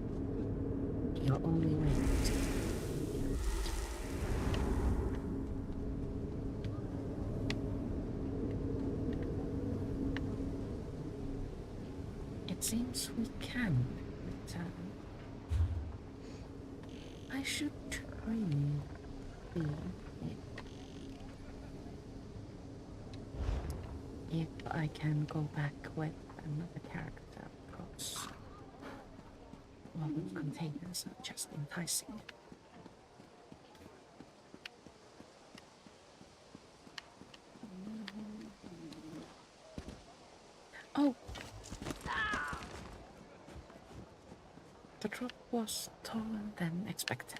your only way to. It seems we can return. I should really be it. If I can go back with another character, of course. All the containers are just enticing. Oh! The drop was taller than expected.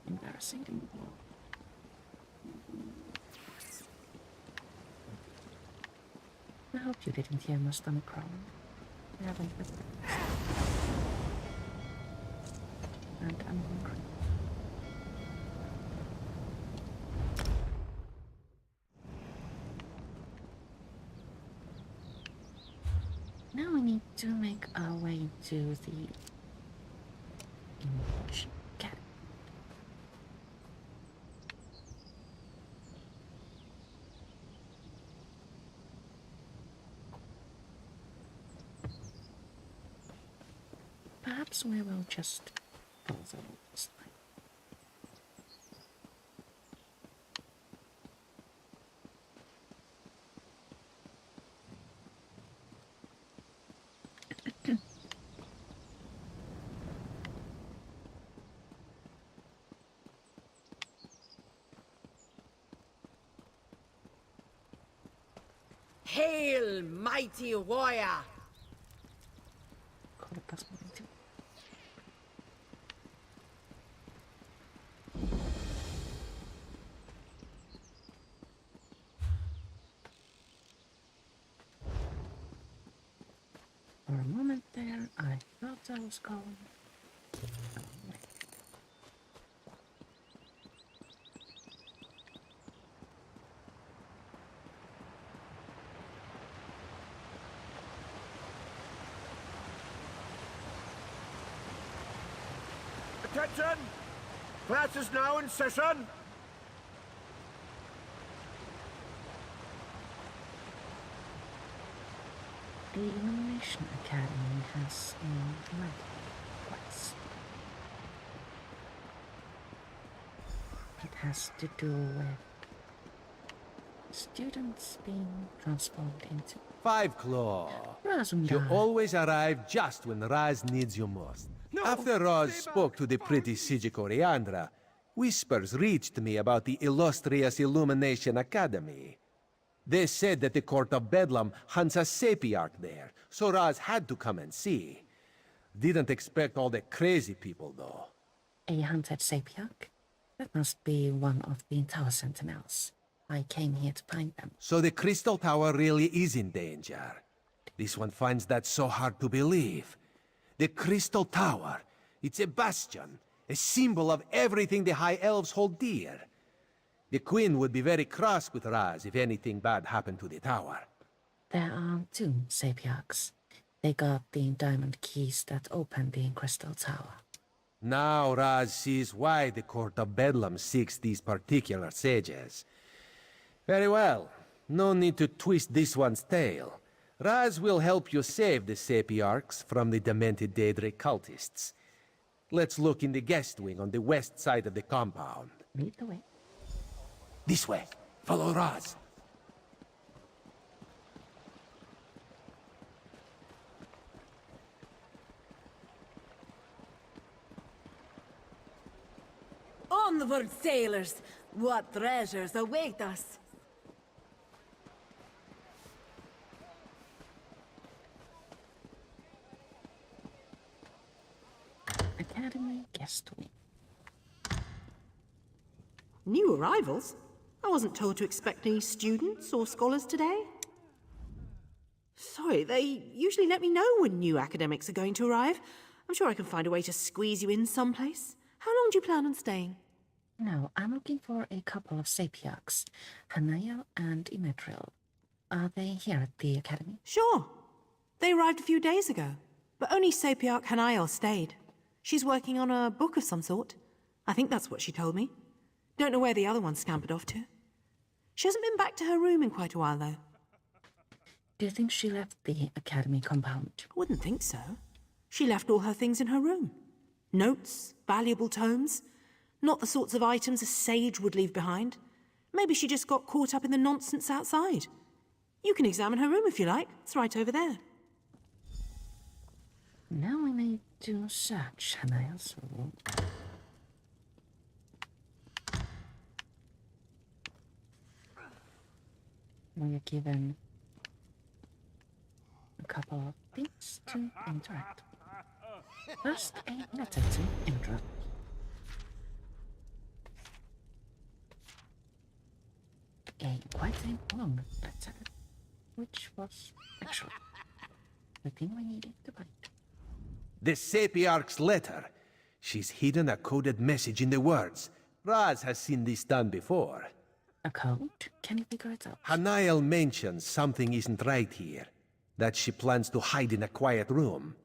Embarrassing. I hope you didn't hear my stomach growling. I haven't had breakfast. And I'm hungry. Now we need to make our way to the image cat. Perhaps we will just follow this line. Hail, mighty warrior! For a moment there, I thought I was going. Attention! Class is now in session! The Illumination Academy has a magic quest. It has to do with students being transformed into 5 Claw. Razumdar. You always arrive just when Raz needs you most. After Raz spoke to the pretty Siji Coriandra, whispers reached me about the illustrious Illumination Academy. They said that the Court of Bedlam hunts a Sapiarch there, so Raz had to come and see. Didn't expect all the crazy people, though. A hunted Sapiarch? That must be one of the Tower Sentinels. I came here to find them. So the Crystal Tower really is in danger. This one finds that so hard to believe. The Crystal Tower, it's a bastion, a symbol of everything the High Elves hold dear. The Queen would be very cross with Raz if anything bad happened to the tower. There are 2 Sapiarchs. They got the diamond keys that open the Crystal Tower. Now Raz sees why the Court of Bedlam seeks these particular sages. Very well. No need to twist this one's tail. Raz will help you save the Sapiarchs from the demented Daedric cultists. Let's look in the guest wing on the west side of the compound. Lead the way. This way. Follow Raz. Onward, sailors! What treasures await us? Academy guest wing. New arrivals? I wasn't told to expect any students or scholars today. Sorry, they usually let me know when new academics are going to arrive. I'm sure I can find a way to squeeze you in someplace. How long do you plan on staying? No, I'm looking for a couple of Sapiarchs, Hanael and Imetril. Are they here at the academy? Sure. They arrived a few days ago, but only Sapiarch Hanael stayed. She's working on a book of some sort. I think that's what she told me. Don't know where the other one scampered off to. She hasn't been back to her room in quite a while, though. Do you think she left the academy compound? I wouldn't think so. She left all her things in her room. Notes, valuable tomes. Not the sorts of items a sage would leave behind. Maybe she just got caught up in the nonsense outside. You can examine her room if you like. It's right over there. Now we need to search Hanael's room. We are given a couple of things to interact. First, a letter to Indra. Quite a long letter, which was actually the thing we needed to find. The Sapiarch's letter. She's hidden a coded message in the words. Raz has seen this done before. A code? Can you figure it out? Hanael mentions something isn't right here. That she plans to hide in a quiet room.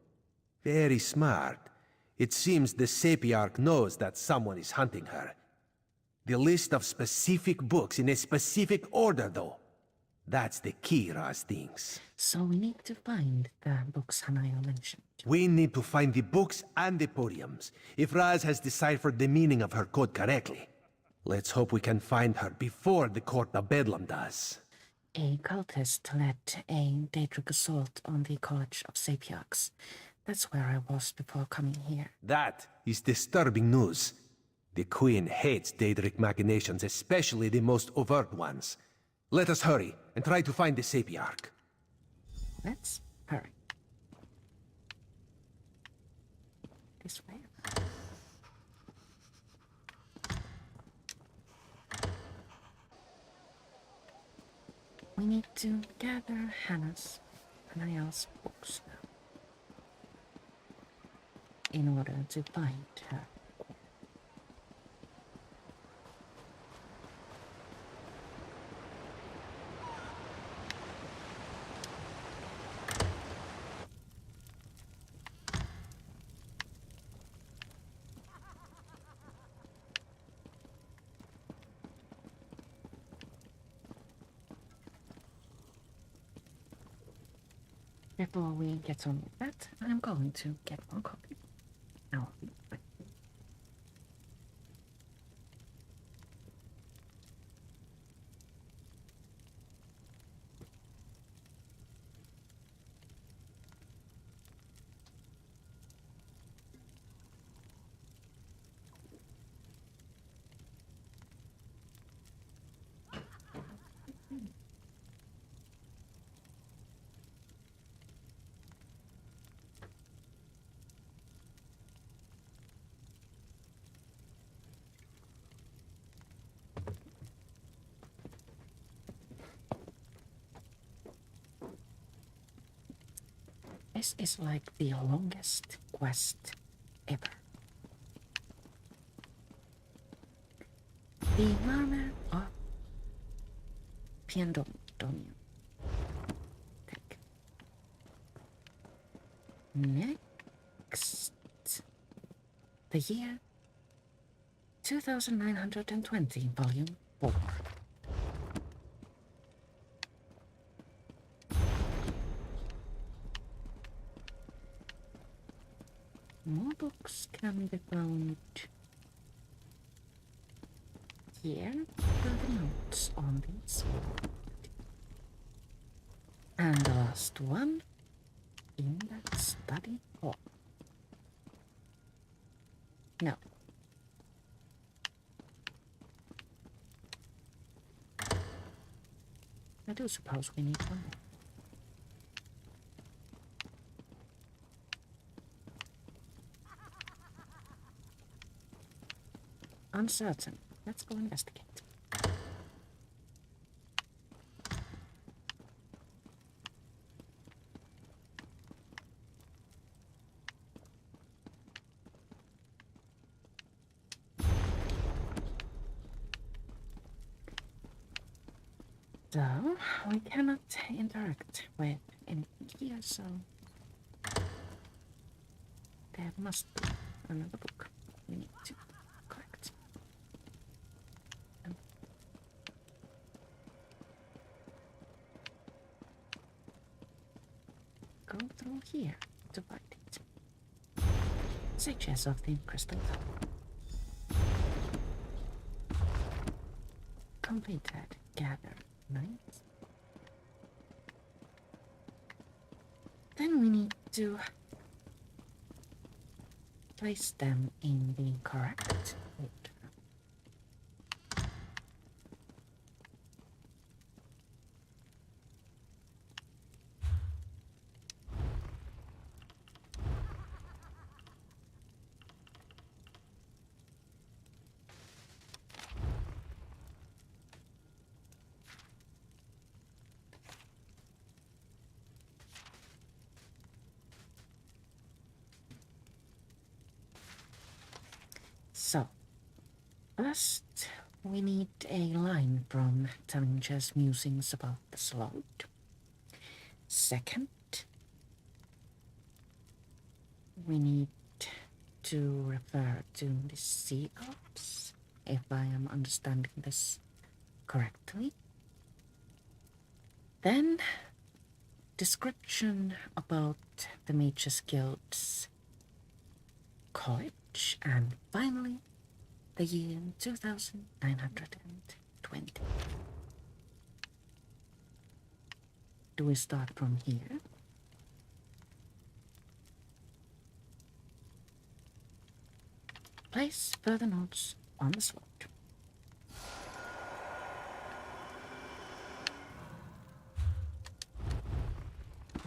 Very smart. It seems the Sapiarch knows that someone is hunting her. The list of specific books in a specific order, though. That's the key, Raz thinks. So we need to find the books Hanael mentioned. We need to find the books and the podiums, if Raz has deciphered the meaning of her code correctly. Let's hope we can find her before the Court of Bedlam does. A cultist led a Daedric assault on the College of Sapiarchs. That's where I was before coming here. That is disturbing news. The Queen hates Daedric machinations, especially the most overt ones. Let us hurry and try to find the Sapiarch. Let's hurry. This way. We need to gather Hanael's books now, in order to find her. Before we get on with that, I'm going to get one copy. I'll be back. This is like the longest quest ever. The Murmur of Piandomium. Take. Next. The year 2920, Volume 4. More books can be found here. Are the notes on these. And the last one in that study hall. No. I do suppose we need one more. Uncertain. Let's go investigate. So, we cannot interact with anything here, so there must be another book we need to collect. Go through here to find it. Sages of the Crystal Tower. Completed. Gather. Nice. Then we need to place them in the correct order. So, first we need a line from Tavinger's musings about the slot. Second, we need to refer to the Sea Alps, if I am understanding this correctly. Then, description about the Mages Guild's college. And finally, the year 2920. Do we start from here? Place further notes on the slot.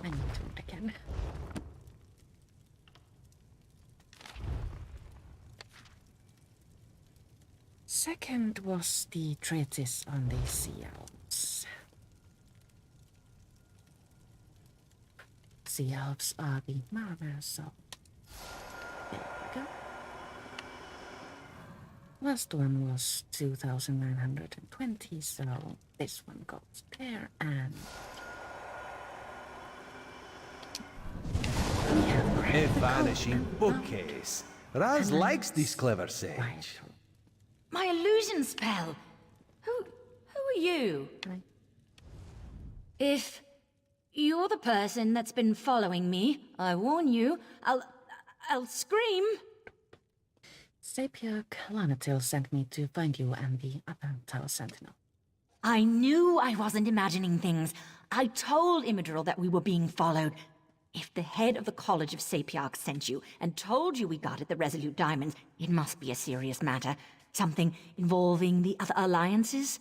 I need to do it again. Second was the treatise on the Sea Elves. Sea Elves are the mariners, so there we go. Last one was 2920, so this one goes there, and we have a vanishing bookcase. Raz likes this clever sage. My illusion spell! Who are you? If you're the person that's been following me, I warn you, I'll scream. Sapiarch Lanatil sent me to find you and the other Tower Sentinel. I knew I wasn't imagining things. I told Imidril that we were being followed. If the head of the College of Sapiarchs sent you and told you we guarded the Resolute Diamonds, it must be a serious matter. Something involving the other alliances?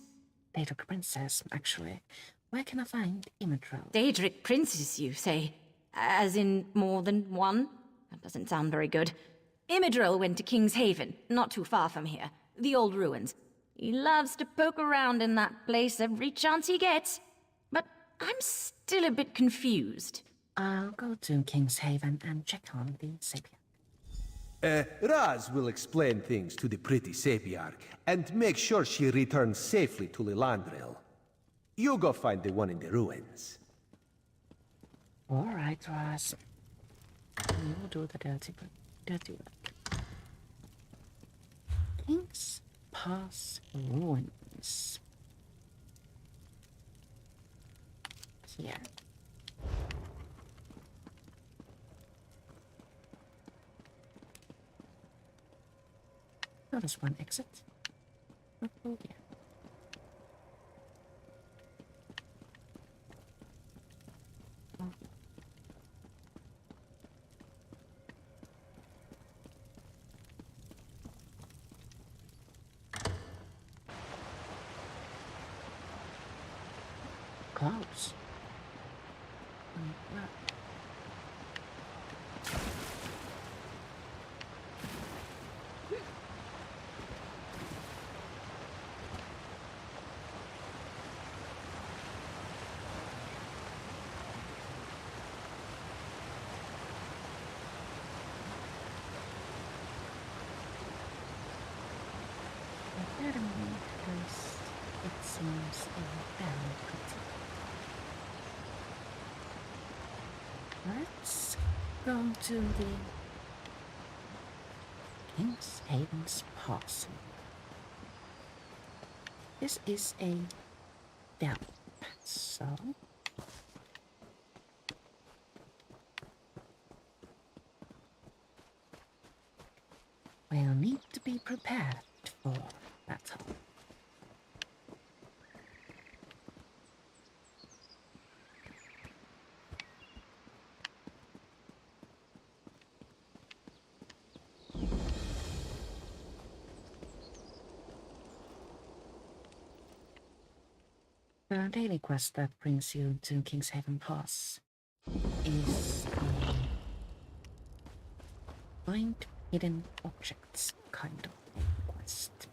Daedric Princess, actually. Where can I find Imidril? Daedric Princess, you say? As in more than one? That doesn't sound very good. Imidril went to King's Haven, not too far from here. The old ruins. He loves to poke around in that place every chance he gets. But I'm still a bit confused. I'll go to King's Haven and check on the Sapiarch. Raz will explain things to the pretty Sapiarch and make sure she returns safely to Lilandril. You go find the one in the ruins. All right, Raz. You will do the dirty work. King's Pass ruins. Here. Oh, there's one exit. Oh, yeah. Oh. Clouds. Wow. It seems a very good Let's go to the King's Haven's Pass. This is a delp, so we'll need to be prepared for battle. The daily quest that brings you to King's Haven Pass is find hidden objects kind of quest.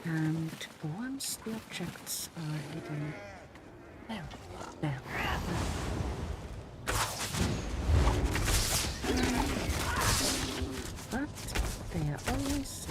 And once the objects are hidden, there. But they are always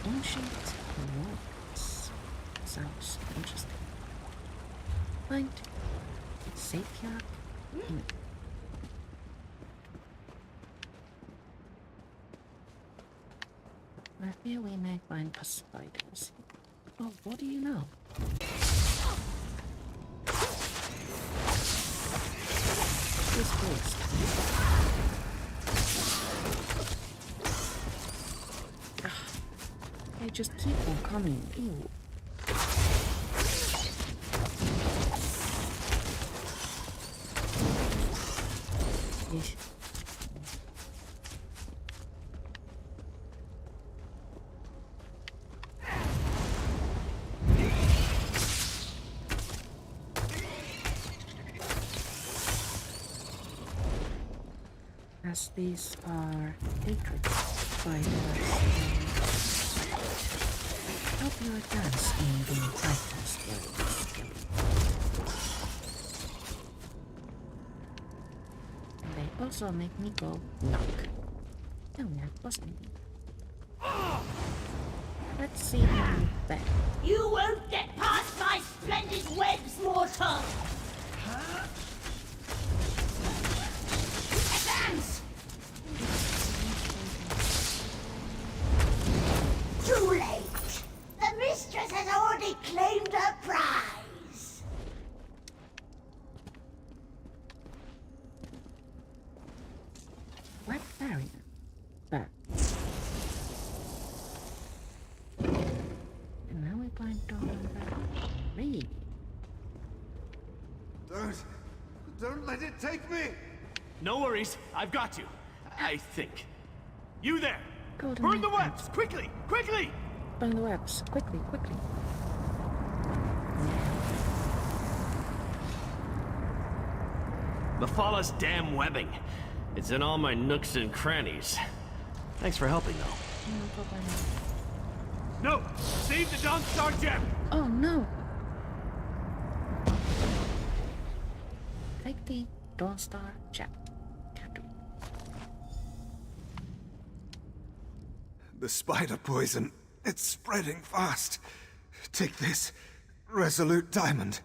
ancient ruins. Sounds interesting. Find Sapia. Maybe we may find spiders. Oh, what do you know? This first. They just keep on coming. Ew. Yeesh. As these are hatred fighters, help you advance in the fighting skills. And they also make me go knock. Oh, that wasn't me. Let's see how you bet. You won't get past my splendid webs, mortal! Advance! Too late! The mistress has already claimed her prize! What barrier? But Hey. Don't let it take me! No worries, I've got you. I think. You there! Golden Burn the Knight. webs! Quickly! Quickly! Burn the webs. Quickly, quickly. Mephalla's damn webbing. It's in all my nooks and crannies. Thanks for helping, though. No problem. No! Save the Dawnstar gem! Oh no! Take the Dawnstar gem. Can't do it. The spider poison. It's spreading fast. Take this. Resolute diamond.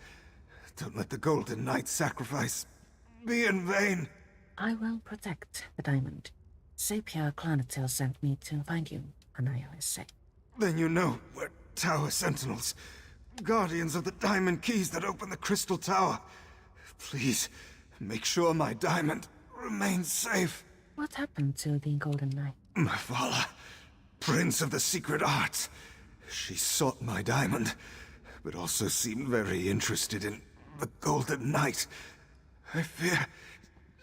Don't let the Golden Knight sacrifice be in vain. I will protect the diamond. Sapir Clanatil sent me to find you, Anaya. Then you know we're Tower Sentinels. Guardians of the diamond keys that open the Crystal Tower. Please, make sure my diamond remains safe. What happened to the Golden Knight? Mephala, Prince of the Secret Arts. She sought my diamond, but also seemed very interested in the Golden Knight. I fear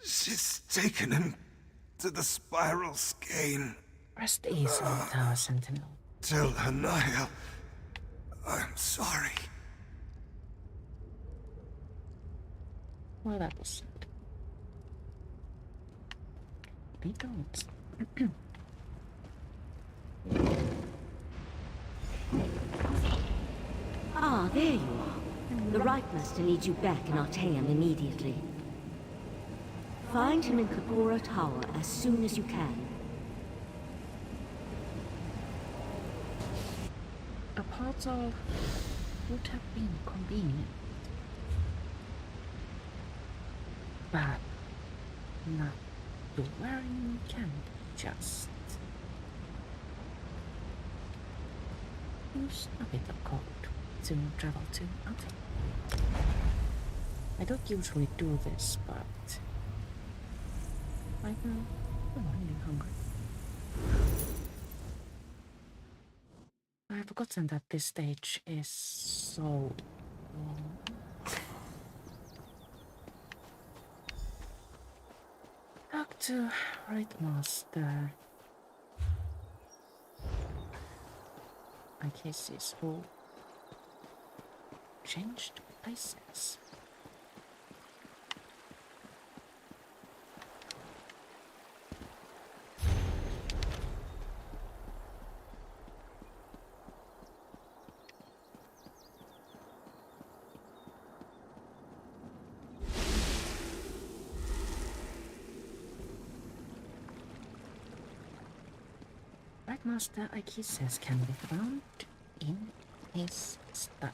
she's taken him to the Spiral Skein. Rest easy, Tower Sentinel. Tell Anaya I'm sorry. Well, that was sad. We don't. Ah, there you are. The Right Master needs you back in Artaeum immediately. Find him in Kapora Tower as soon as you can. A portal would have been convenient. But not to where you can just use a bit of code to travel to Artaeum. I don't usually do this, but right now I'm really hungry. I've forgotten that this stage is so long. Talk to Right Master. My cases all changed places. Master Aikises can be found in his study.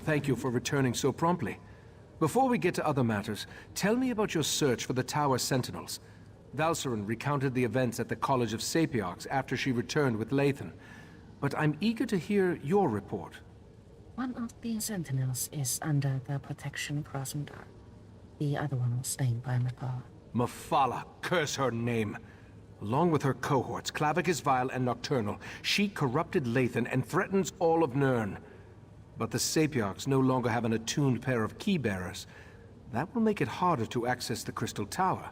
Thank you for returning so promptly. Before we get to other matters, tell me about your search for the Tower Sentinels. Valcerin recounted the events at the College of Sapiarchs after she returned with Lathan. But I'm eager to hear your report. One of the Sentinels is under the protection of Krasnodar. The other one was slain by Mephala. Mephala, curse her name. Along with her cohorts, Clavicus Vile and Nocturnal, she corrupted Lathan and threatens all of Nirn. But the Sapiarchs no longer have an attuned pair of key-bearers. That will make it harder to access the Crystal Tower.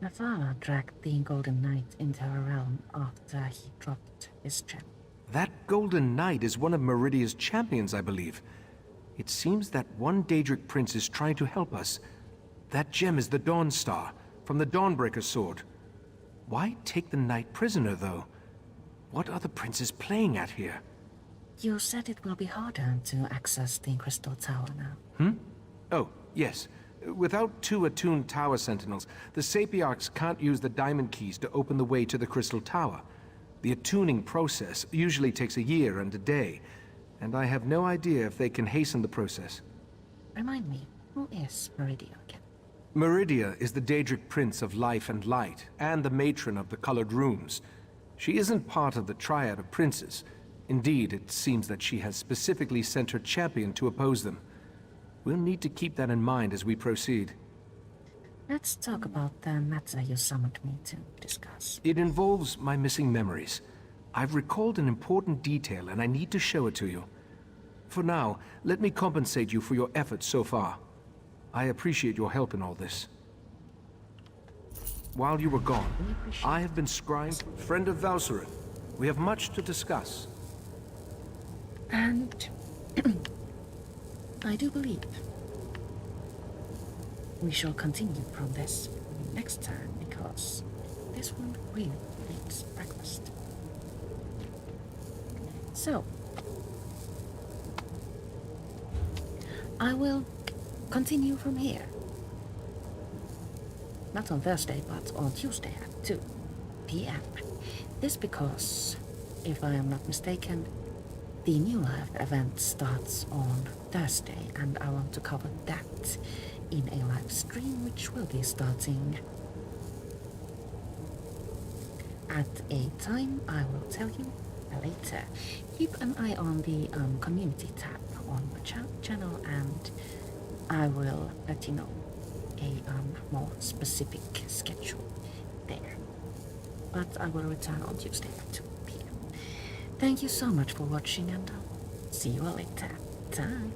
Mephala dragged the Golden Knight into her realm after he dropped his gem. That Golden Knight is one of Meridia's champions, I believe. It seems that one Daedric prince is trying to help us. That gem is the Dawn Star, from the Dawnbreaker sword. Why take the Knight prisoner, though? What are the princes playing at here? You said it will be harder to access the Crystal Tower now. Oh, yes. Without 2 attuned Tower Sentinels, the Sapiarchs can't use the Diamond Keys to open the way to the Crystal Tower. The attuning process usually takes a year and a day, and I have no idea if they can hasten the process. Remind me, who is Meridia again? Meridia is the Daedric Prince of Life and Light, and the Matron of the Colored Rooms. She isn't part of the Triad of Princes. Indeed, it seems that she has specifically sent her champion to oppose them. We'll need to keep that in mind as we proceed. Let's talk about the matter you summoned me to discuss. It involves my missing memories. I've recalled an important detail and I need to show it to you. For now, let me compensate you for your efforts so far. I appreciate your help in all this. While you were gone, I have been scribe, friend of Valsareth. We have much to discuss. And I do believe we shall continue from this next time, because this one really needs breakfast. So, I will continue from here. Not on Thursday, but on Tuesday at 2 p.m. This because, if I am not mistaken, the New Life event starts on Thursday, and I want to cover that in a live stream, which will be starting at a time I will tell you later. Keep an eye on the community tab on my channel, and I will let you know a more specific schedule there. But I will return on Tuesday at 2 p.m. Thank you so much for watching, and I'll see you all later. Bye.